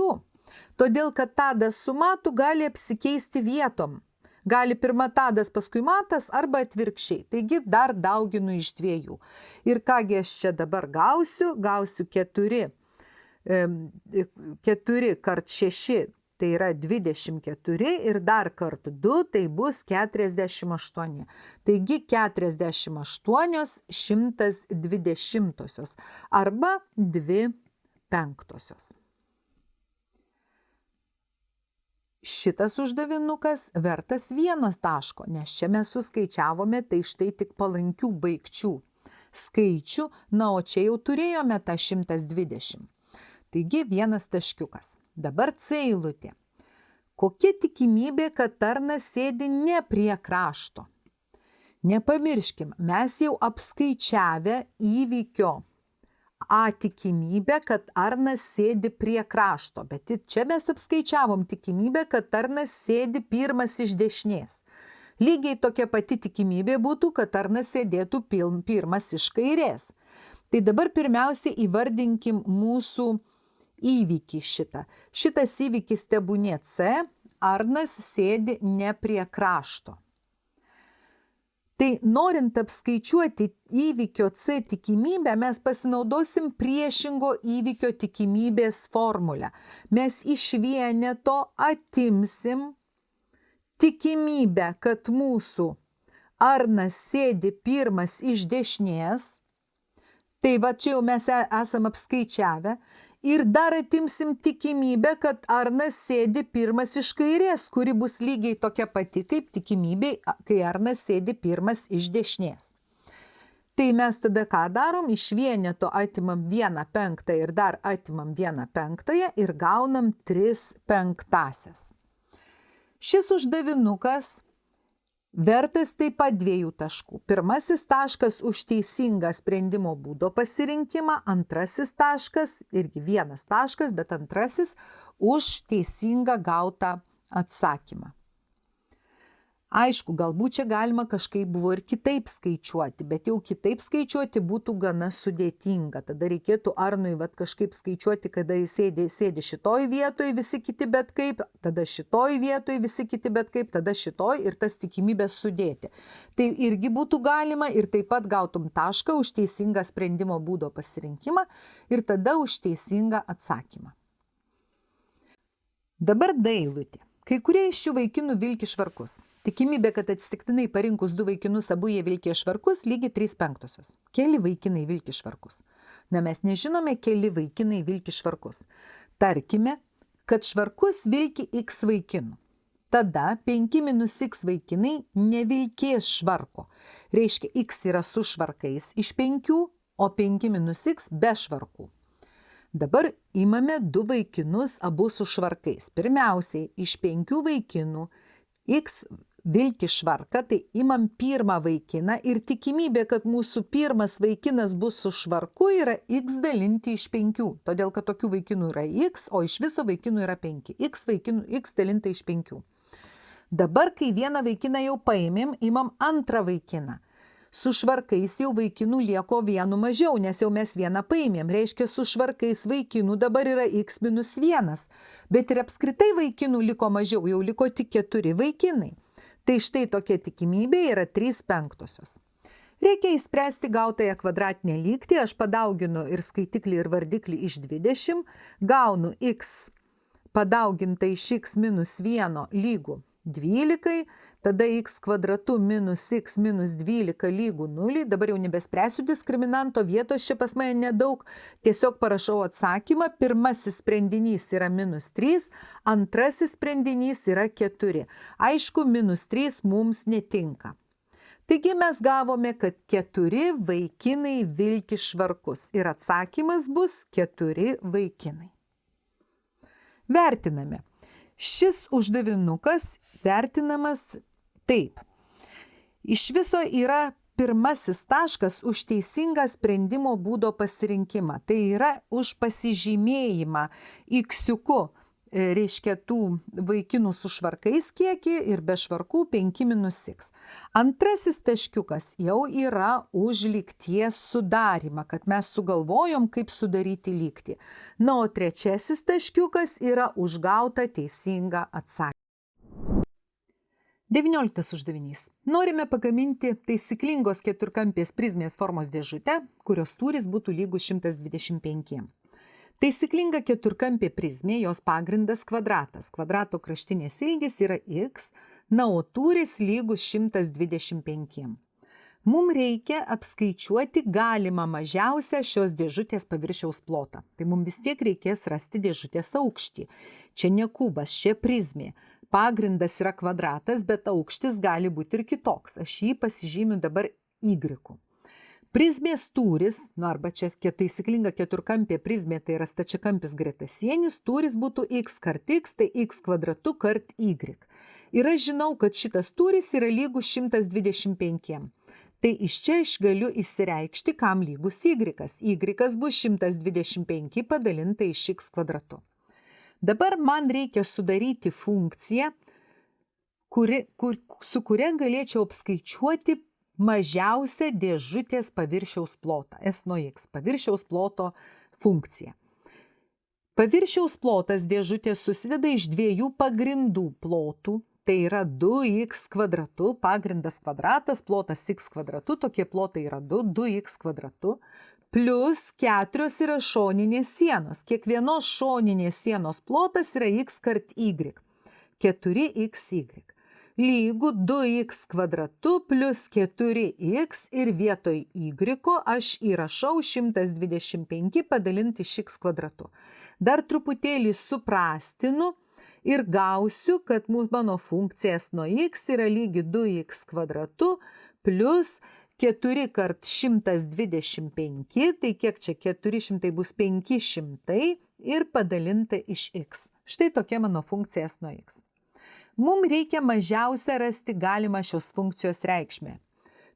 todėl kad Tadas su Matu gali apsikeisti vietom. Gali pirma Tadas, paskui Matas arba atvirkščiai. Taigi dar dauginu iš 2. Ir kągi aš čia dabar gausiu? Gausiu 4 kart 6, tai yra 24 ir dar kart 2, tai bus 48. Taigi 48 120 arba 2/5. Šitas uždavinukas vertas 1 taško, nes čia mes suskaičiavome tai štai tik palankių baigčių skaičių, na, o čia jau turėjome tą 120. Taigi 1 taškiukas. Dabar C eilutė. Kokia tikimybė, kad tarnas sėdi ne prie krašto? Nepamirškim, mes jau apskaičiavę įvykio A tikimybę, kad Arnas sėdi prie krašto, bet čia mes apskaičiavom tikimybę, kad Arnas sėdi pirmas iš dešinės. Lygiai tokia pati tikimybė būtų, kad Arnas sėdėtų pirmas iš kairės. Tai dabar pirmiausia įvardinkim mūsų įvykį šitą. Šitas įvykis tebūnie C, Arnas sėdi ne prie krašto. Tai norint apskaičiuoti įvykio C tikimybę, mes pasinaudosim priešingo įvykio tikimybės formulę. Mes iš vieneto atimsim tikimybę, kad mūsų Arnas sėdi pirmas iš dešinės. Tai va čia jau mes esam apskaičiavę. Ir dar atimsim tikimybę, kad Arnas sėdi pirmas iš kairės, kuri bus lygiai tokia pati kaip tikimybė, kai Arnas sėdi pirmas iš dešinės. Tai mes tada ką darom? Iš vieneto atimam 1/5 ir dar atimam 1/5 ir gaunam 3/5. Šis uždavinukas vertas taip pat 2 taškų. Pirmasis taškas už teisingą sprendimo būdo pasirinkimą, antrasis taškas, irgi 1 taškas, bet antrasis už teisingą gautą atsakymą. Aišku, galbūt čia galima kažkaip buvo ir kitaip skaičiuoti, bet jau kitaip skaičiuoti būtų gana sudėtinga. Tada reikėtų Arnui kažkaip skaičiuoti, kada jis sėdi šitoj vietoj visi kiti bet kaip, tada šitoj vietoj visi kiti bet kaip, tada šitoj ir tas tikimybės sudėti. Tai irgi būtų galima ir taip pat gautum tašką už teisingą sprendimo būdo pasirinkimą ir tada už teisingą atsakymą. Dabar D eilutė. Kai kurie iš šių vaikinų vilki švarkus. Tikimybė, kad atsitiktinai parinkus 2 vaikinus abu jie vilkė švarkus, lygiai 3/5. Keli vaikinai vilki švarkus. Na, mes nežinome, keli vaikinai vilki švarkus. Tarkime, kad švarkus vilki X vaikinų. Tada 5 minus X vaikinai nevilkės švarko. Reiškia, X yra su švarkais iš 5, o 5 minus X be švarkų. Dabar imame 2 vaikinus abu su švarkais. Pirmiausiai, iš 5 vaikinų X vilki švarką, tai imam pirmą vaikiną ir tikimybė, kad mūsų pirmas vaikinas bus su švarku, yra X dalinti iš 5. Todėl, kad tokių vaikinų yra X, o iš viso vaikinų yra 5. X dalinta iš 5. Dabar, kai vieną vaikiną jau paėmėm, imam antrą vaikiną. Su švarkais jau vaikinų lieko vienu mažiau, nes jau mes vieną paėmėm. Reiškia, su švarkais vaikinų dabar yra x minus 1. Bet ir apskritai vaikinų liko mažiau, jau liko tik 4 vaikinai. Tai štai tokia tikimybė yra 3/5. Reikia įspręsti gautąją kvadratinę lygtį. Aš padauginu ir skaitiklį, ir vardiklį iš 20. Gaunu x padauginta iš x minus 1 lygų 12, tada x kvadratu minus x minus 12 lygų 0. Dabar jau nebespręsiu diskriminanto, vietos čia pas mane nedaug, tiesiog parašau atsakymą. Pirmasis sprendinys yra minus 3, antrasis sprendinys yra 4. Aišku, minus 3 mums netinka. Taigi mes gavome, kad 4 vaikinai vilki švarkus ir atsakymas bus 4 vaikinai. Vertiname. Šis uždavinukas vertinamas taip. Iš viso yra pirmasis taškas už teisingą sprendimo būdo pasirinkimą. Tai yra už pasižymėjimą x-iuku, reiškia tų vaikinų su švarkais kiekį ir be švarkų 5 minus x. Antrasis taškiukas jau yra už lygties sudarymą, kad mes sugalvojom, kaip sudaryti lygtį. Na, o trečiasis taškiukas yra už gautą teisingą atsakymą. 19 uždavinys. Norime pagaminti taisyklingos keturkampės prizmės formos dėžutę, kurios tūris būtų lygus 125. Taisyklinga keturkampė prizmė, jos pagrindas kvadratas. Kvadrato kraštinės ilgis yra x, na, o tūris lygus 125. Mums reikia apskaičiuoti galimą mažiausią šios dėžutės paviršiaus plotą. Tai mums vis tiek reikės rasti dėžutės aukštį. Čia ne kubas, čia prizmė. Pagrindas yra kvadratas, bet aukštis gali būti ir kitoks. Aš jį pasižymiu dabar y. Prizmės tūris, arba čia taisyklinga keturkampė prizmė, tai yra stačiakampis gretasienis, tūris būtų x kart x, tai x kvadratu kart y. Ir aš žinau, kad šitas tūris yra lygus 125. Tai iš čia aš galiu įsireikšti, kam lygus y. Y bus 125 padalinta iš x kvadratu. Dabar man reikia sudaryti funkciją, su kuria galėčiau apskaičiuoti mažiausia dėžutės paviršiaus plotą, s nuo x, paviršiaus ploto funkcija. Paviršiaus plotas dėžutės susideda iš dviejų pagrindų plotų, tai yra 2x kvadratu, pagrindas kvadratas, plotas x kvadratu, tokie plotai yra 2x kvadratu, plus 4 yra šoninės sienos. Kiekvienos šoninės sienos plotas yra x kart y, 4xy. Lygu 2x kvadratu plus 4x ir vietoj y aš įrašau 125 padalinti iš x kvadratu. Dar truputėlį suprastinu ir gausiu, kad mano funkcija s nuo x yra lygi 2x kvadratu plus 4 kart 125, tai kiek čia 400 bus 500 ir padalinta iš x. Štai tokia mano funkcija s nuo x. Mums reikia mažiausia rasti galimą šios funkcijos reikšmę.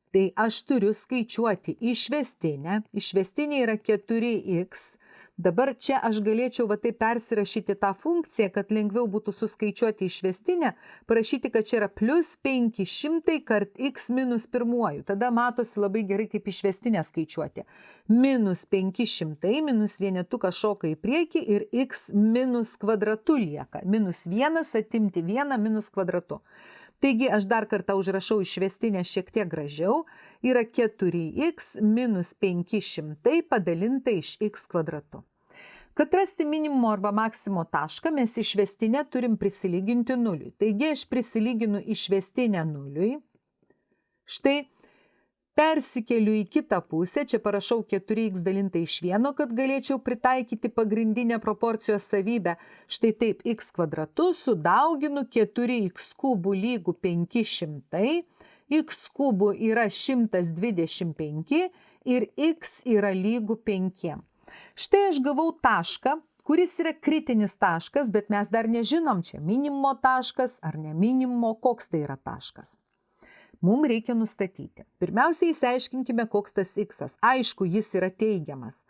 Tai aš turiu skaičiuoti išvestinę. Išvestinė yra 4x. Dabar čia aš galėčiau taip persirašyti tą funkciją, kad lengviau būtų suskaičiuoti išvestinę, parašyti, kad čia yra plus 500 kart x minus 1. Tada matosi labai gerai, kaip išvestinę skaičiuoti. Minus 500, minus vienetukas šoka į priekį ir x minus kvadratu lieka. Minus 1 atimti 1 minus kvadratu. Taigi aš dar kartą užrašau išvestinę šiek tiek gražiau. Yra 4x minus 500 padalinta iš x kvadratu. Kad rasti minimumo arba maksimo tašką, mes išvestinę turim prisilyginti nuliui. Taigi aš prisilyginu išvestinę nuliui. Štai persikeliu į kitą pusę, čia parašau 4x dalinta iš 1, kad galėčiau pritaikyti pagrindinę proporcijos savybę. Štai taip, x kvadratu sudauginu 4x kubų lygų 500, x kubų yra 125 ir x yra lygų 5. Štai aš gavau tašką, kuris yra kritinis taškas, bet mes dar nežinom, čia minimumo taškas ar ne minimumo, koks tai yra taškas. Mums reikia nustatyti. Pirmiausia, įsiaiškinkime, koks tas x. Aišku, jis yra teigiamas.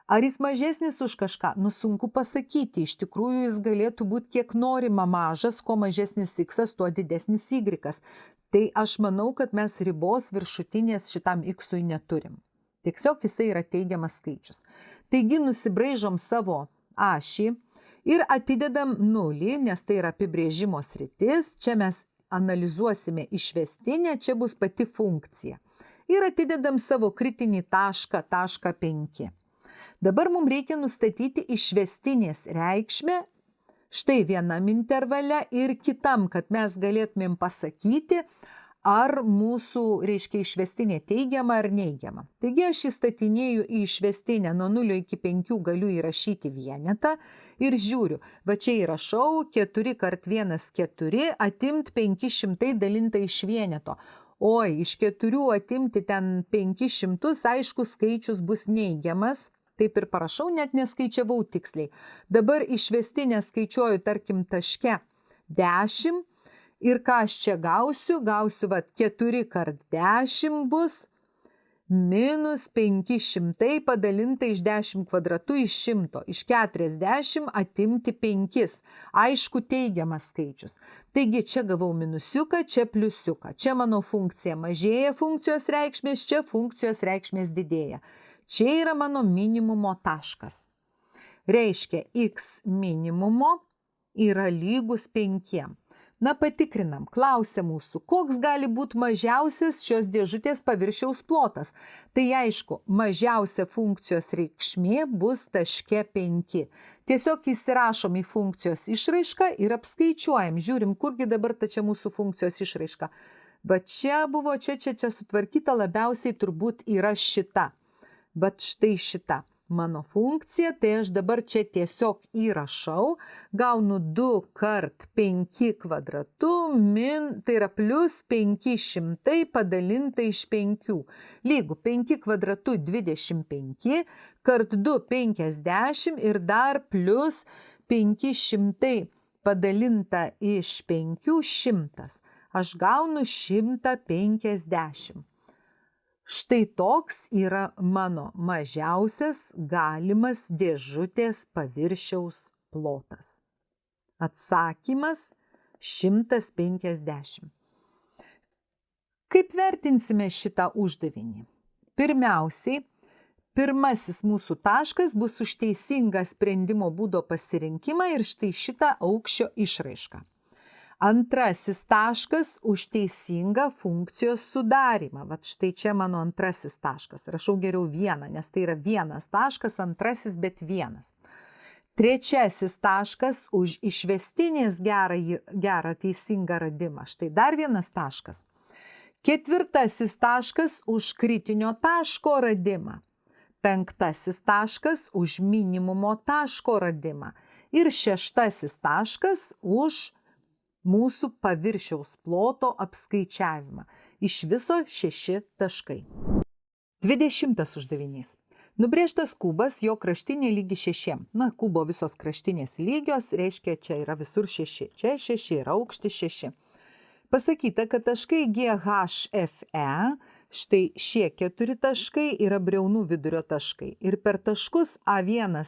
Ar jis mažesnis už kažką? Nu, sunku pasakyti. Iš tikrųjų, jis galėtų būti kiek norima mažas, kuo mažesnis x, tuo didesnis y. Tai aš manau, kad mes ribos viršutinės šitam x-ui neturim. Tiesiog jisai yra teigiamas skaičius. Taigi nusibraižom savo ašį ir atidedam 0, nes tai yra apibrėžimo sritis. Čia mes analizuosime išvestinę, čia bus pati funkcija. Ir atidedam savo kritinį tašką, tašką 5. Dabar mums reikia nustatyti išvestinės reikšmę štai vienam intervale ir kitam, kad mes galėtumėm pasakyti, ar mūsų, reiškia, išvestinė teigiama ar neigiama. Taigi aš įstatinėju į išvestinę nuo 0 iki 5 galiu įrašyti vienetą ir žiūriu. Va čia įrašau 4 kart 1 4, atimt 500 dalinta iš vieneto. Oi, iš 4 atimti ten 500, aišku, skaičius bus neigiamas. Taip ir parašau, net neskaičiavau tiksliai. Dabar išvestinę skaičiuoju, tarkim, taške 10. Ir ką aš čia gausiu? Gausiu, va, 4 kart 10 bus minus 500 padalinta iš 10 kvadratų iš 100. Iš 40 atimti 5. Aišku, teigiamas skaičius. Taigi čia gavau minusiuką, čia pliusiuką. Čia mano funkcija mažėja funkcijos reikšmės, čia funkcijos reikšmės didėja. Čia yra mano minimumo taškas. Reiškia, x minimumo yra lygus 5. Na, patikrinam, klausia mūsų, koks gali būti mažiausias šios dėžutės paviršiaus plotas. Tai aišku, mažiausia funkcijos reikšmė bus taške 5. Tiesiog įsirašom į funkcijos išraišką ir apskaičiuojam. Žiūrim, kurgi dabar ta čia mūsų funkcijos išraiška. Bet čia buvo, čia sutvarkyta labiausiai turbūt yra šita. Bet štai šita mano funkcija, tai aš dabar čia tiesiog įrašau, gaunu 2 kart 5 kvadratu, tai yra plus 500 padalinta iš 5. Lygu 5 kvadratu 25, kart 2 50 ir dar plus 500 padalinta iš 5 100. Aš gaunu 150. Štai toks yra mano mažiausias galimas dėžutės paviršiaus plotas. Atsakymas 150. Kaip vertinsime šitą uždavinį? Pirmiausiai, pirmasis mūsų taškas bus už teisingą sprendimo būdo pasirinkimą ir štai šitą aukščio išraišką. Antrasis taškas už teisingą funkcijos sudarymą. Vat štai čia mano antrasis taškas. Rašau geriau 1, nes tai yra vienas taškas, antrasis, bet 1. Trečiasis taškas už išvestinės gerą teisingą radimą. Štai dar vienas taškas. Ketvirtasis taškas už kritinio taško radimą. Penktasis taškas už minimumo taško radimą. Ir šeštasis taškas už mūsų paviršiaus ploto apskaičiavimą. Iš viso 6 taškai. 20 uždavinys. Nubrėžtas kubas, jo kraštinė lygi 6. Na, kubo visos kraštinės lygios, reiškia, čia yra visur 6. Čia 6 yra aukštis 6. Pasakyta, kad taškai GHFE, štai šie 4 taškai yra briaunų vidurio taškai. Ir per taškus A1,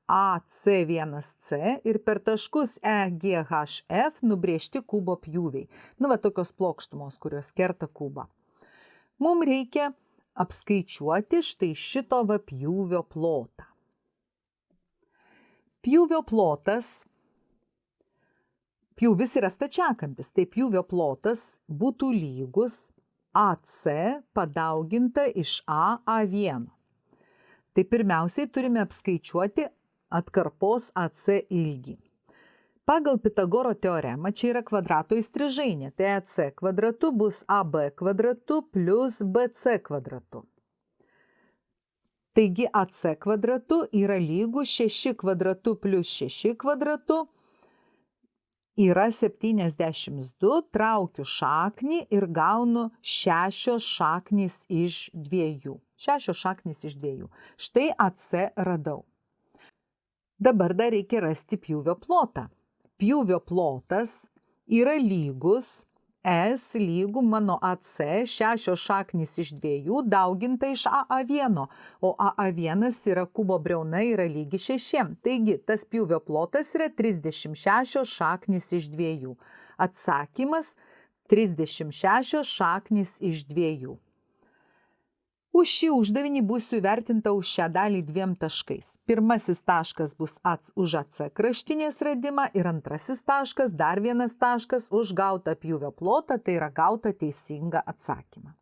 AC1C ir per taškus EGHF nubrėžti kubo pjūviai. Nu, va tokios plokštumos, kurios kerta kubą. Mums reikia apskaičiuoti štai šito va pjūvio plotą. Pjūvio plotas, pjūvis yra stačiakampis, tai pjūvio plotas būtų lygus AC padauginta iš A1. Tai pirmiausiai turime apskaičiuoti atkarpos AC ilgį. Pagal Pitagoro teoremą čia yra kvadrato įstrižainė, tai AC kvadratu bus AB kvadratu plus BC kvadratu. Taigi AC kvadratu yra lygu 6 kvadratu plus 6 kvadratu yra 72, traukiu šaknį ir gaunu 6 šaknys iš 2. 6 šaknys iš 2. Štai AC radau. Dabar dar reikia rasti pjūvio plotą. Pjūvio plotas yra lygus S lygų mano AC 6 šaknis iš 2 dauginta iš AA1, o AA1 yra kubo briauna yra lygi 6. Taigi, tas pjūvio plotas yra 36 šaknis iš 2. Atsakymas 36 šaknis iš 2. Už šį uždavinį bus įvertinta už šią dalį 2 taškais. Pirmasis taškas bus už AC kraštinės radimą ir antrasis taškas, dar vienas taškas už gautą pjūvio plotą, tai yra gautą teisingą atsakymą.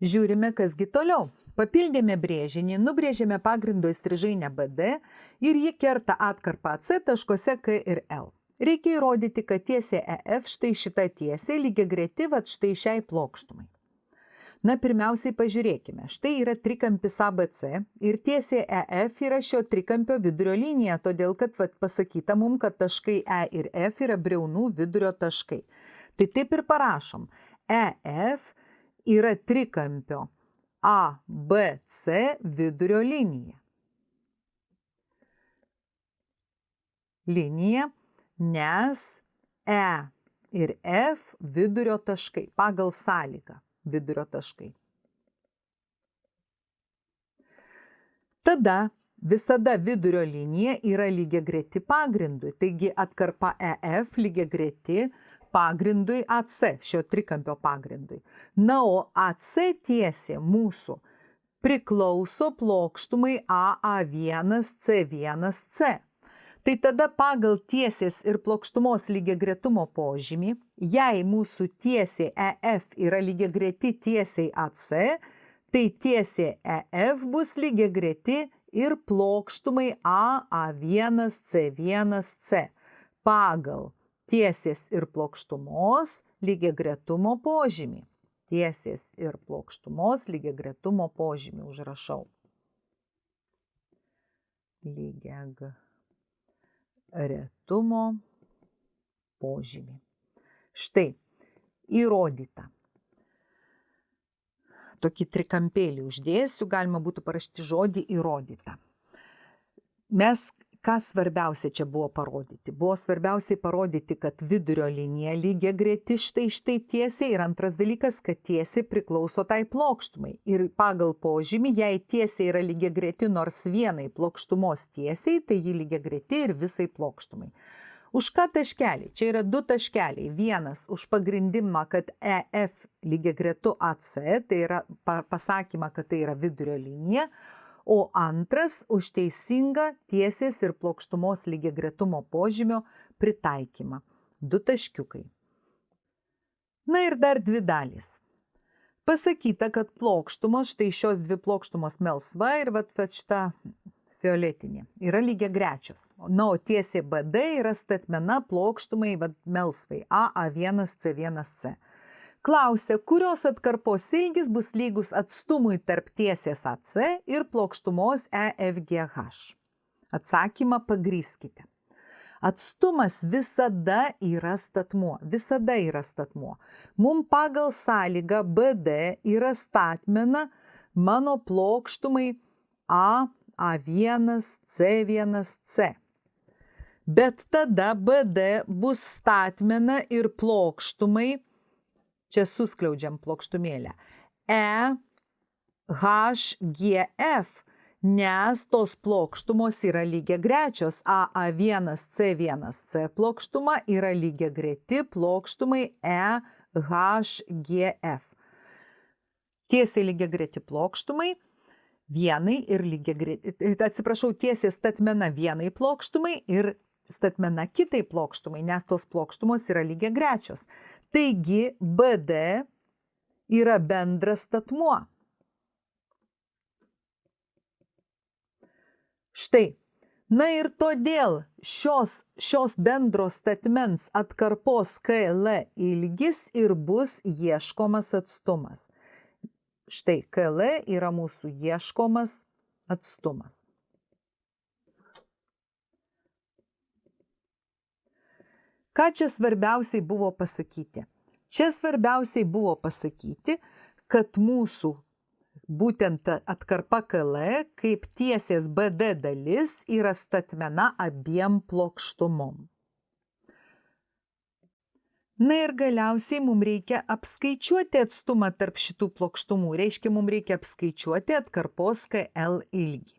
Žiūrime, kasgi toliau. Papildėme brėžinį, nubrėžėme pagrindo įstrižainę BD ir ji kerta atkarpą AC taškuose K ir L. Reikia įrodyti, kad tiesė EF, štai šita tiesė, lygiagreti štai šiai plokštumai. Na, pirmiausiai pažiūrėkime. Štai yra trikampis ABC ir tiesė EF yra šio trikampio vidurio linija, todėl kad pasakyta mums, kad taškai E ir F yra briaunų vidurio taškai. Tai taip ir parašom. EF yra trikampio ABC vidurio linija. Linija, nes E ir F vidurio taškai pagal sąlygą. Vidurio taškai. Tada visada vidurio linija yra lygiagreti pagrindui, taigi atkarpa EF lygiagreti pagrindui AC, šio trikampio pagrindui. Na, o AC tiesė mūsų priklauso plokštumai AA1C1C. Tai tada pagal tiesės ir plokštumos lygiagretumo požymį, jei mūsų tiesė EF yra lygiagreti tiesiai AC, tai tiesė EF bus lygiagreti ir plokštumai AA1C1C pagal tiesės ir plokštumos lygiagretumo požymį. Tiesės ir plokštumos lygiagretumo požymį užrašau. Retumo požymį. Štai, įrodyta. Tokį trikampėlį uždėsiu, galima būtų parašyti žodį įrodyta. Mes, ką svarbiausia čia buvo parodyti? Buvo svarbiausiai parodyti, kad vidurio linija lygiagreti štai tiesiai ir antras dalykas, kad tiesiai priklauso tai plokštumai. Ir pagal požymį, jei tiesiai yra lygiagreti nors vienai plokštumos tiesiai, tai ji lygiagreti ir visai plokštumai. Už ką taškeliai? Čia yra 2 taškeliai. Vienas už pagrindimą, kad EF lygiagretu AC, tai yra pasakymą, kad tai yra vidurio linija, o antras už teisingą tiesės ir plokštumos lygiagretumo požymio pritaikymą. 2 taškiukai. Na ir dar 2 dalys. Pasakyta, kad plokštumos, štai šios 2 plokštumos melsva ir šita fioletinė, yra lygiagrečios. Na, o tiesė BD yra statmena plokštumai melsvai AA1C1C. Klausia, kurios atkarpos ilgis bus lygus atstumui tarp tiesės AC ir plokštumos EFGH. Atsakymą pagrįskite. Atstumas visada yra statmuo. Visada yra statmuo. Mums pagal sąlygą BD yra statmena mano plokštumai A1, C1C. Bet tada BD bus statmena ir plokštumai, čia suskliaudžiam plokštumėlę, EHGF, nes tos plokštumos yra lygiagrečios. AA1C1C plokštuma yra lygiagreti plokštumai EHGF. Tiesiai lygiagreti plokštumai vienai ir lygiagreti, tiesiai statmena vienai plokštumai ir statmena kitai plokštumai, nes tos plokštumos yra lygiagrečios. Taigi, BD yra bendras statmuo. Štai. Na ir todėl šios bendros statmens atkarpos KL ilgis ir bus ieškomas atstumas. Štai, KL yra mūsų ieškomas atstumas. Ką čia svarbiausiai buvo pasakyti? Čia svarbiausiai buvo pasakyti, kad mūsų būtent atkarpa KL kaip tiesės BD dalis yra statmena abiem plokštumom. Na ir galiausiai mums reikia apskaičiuoti atstumą tarp šitų plokštumų. Reiškia, mums reikia apskaičiuoti atkarpos KL ilgį.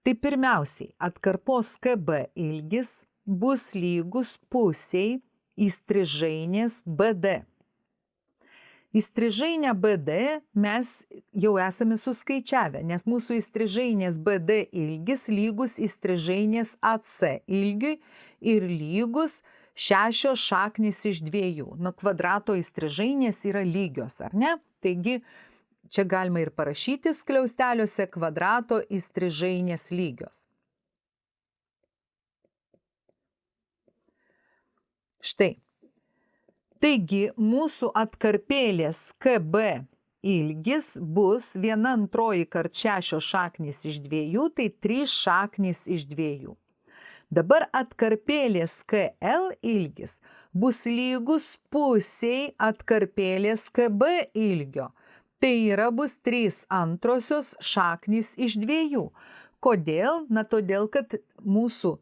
Tai pirmiausiai, atkarpos KB ilgis bus lygus pusiai įstrižainės BD. Įstrižainę BD mes jau esame suskaičiavę, nes mūsų įstrižainės BD ilgis lygus įstrižainės AC ilgiui ir lygus 6 šaknis iš 2. Nu, kvadrato įstrižainės yra lygios, ar ne? Taigi, čia galima ir parašyti skliausteliuose kvadrato įstrižainės lygios. Štai. Taigi, mūsų atkarpėlės KB ilgis bus 1/2 kart 6 šaknis iš 2, tai 3 šaknis iš 2. Dabar atkarpėlės KL ilgis bus lygus pusiai atkarpėlės KB ilgio. Tai yra bus 3/2 šaknis iš 2. Kodėl? Na, todėl, kad mūsų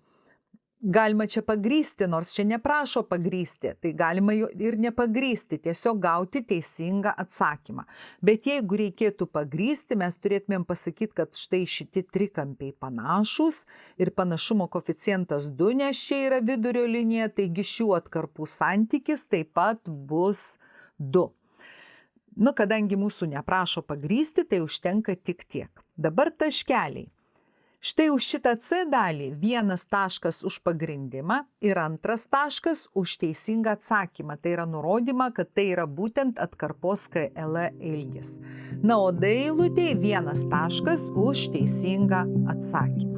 galima čia pagrįsti, nors čia neprašo pagrįsti, tai galima ir nepagrįsti, tiesiog gauti teisingą atsakymą. Bet jeigu reikėtų pagrįsti, mes turėtumėm pasakyti, kad štai šitie trikampiai panašūs ir panašumo koeficientas 2, nes čia yra vidurio linija, taigi šių atkarpų santykis taip pat bus 2. Nu, kadangi mūsų neprašo pagrįsti, tai užtenka tik tiek. Dabar taškeliai. Štai už šitą C dalį 1 taškas už pagrindimą ir 2 taškas už teisingą atsakymą. Tai yra nurodymą, kad tai yra būtent atkarpos KL ilgis. Na, o D eilutėje 1 taškas už teisingą atsakymą.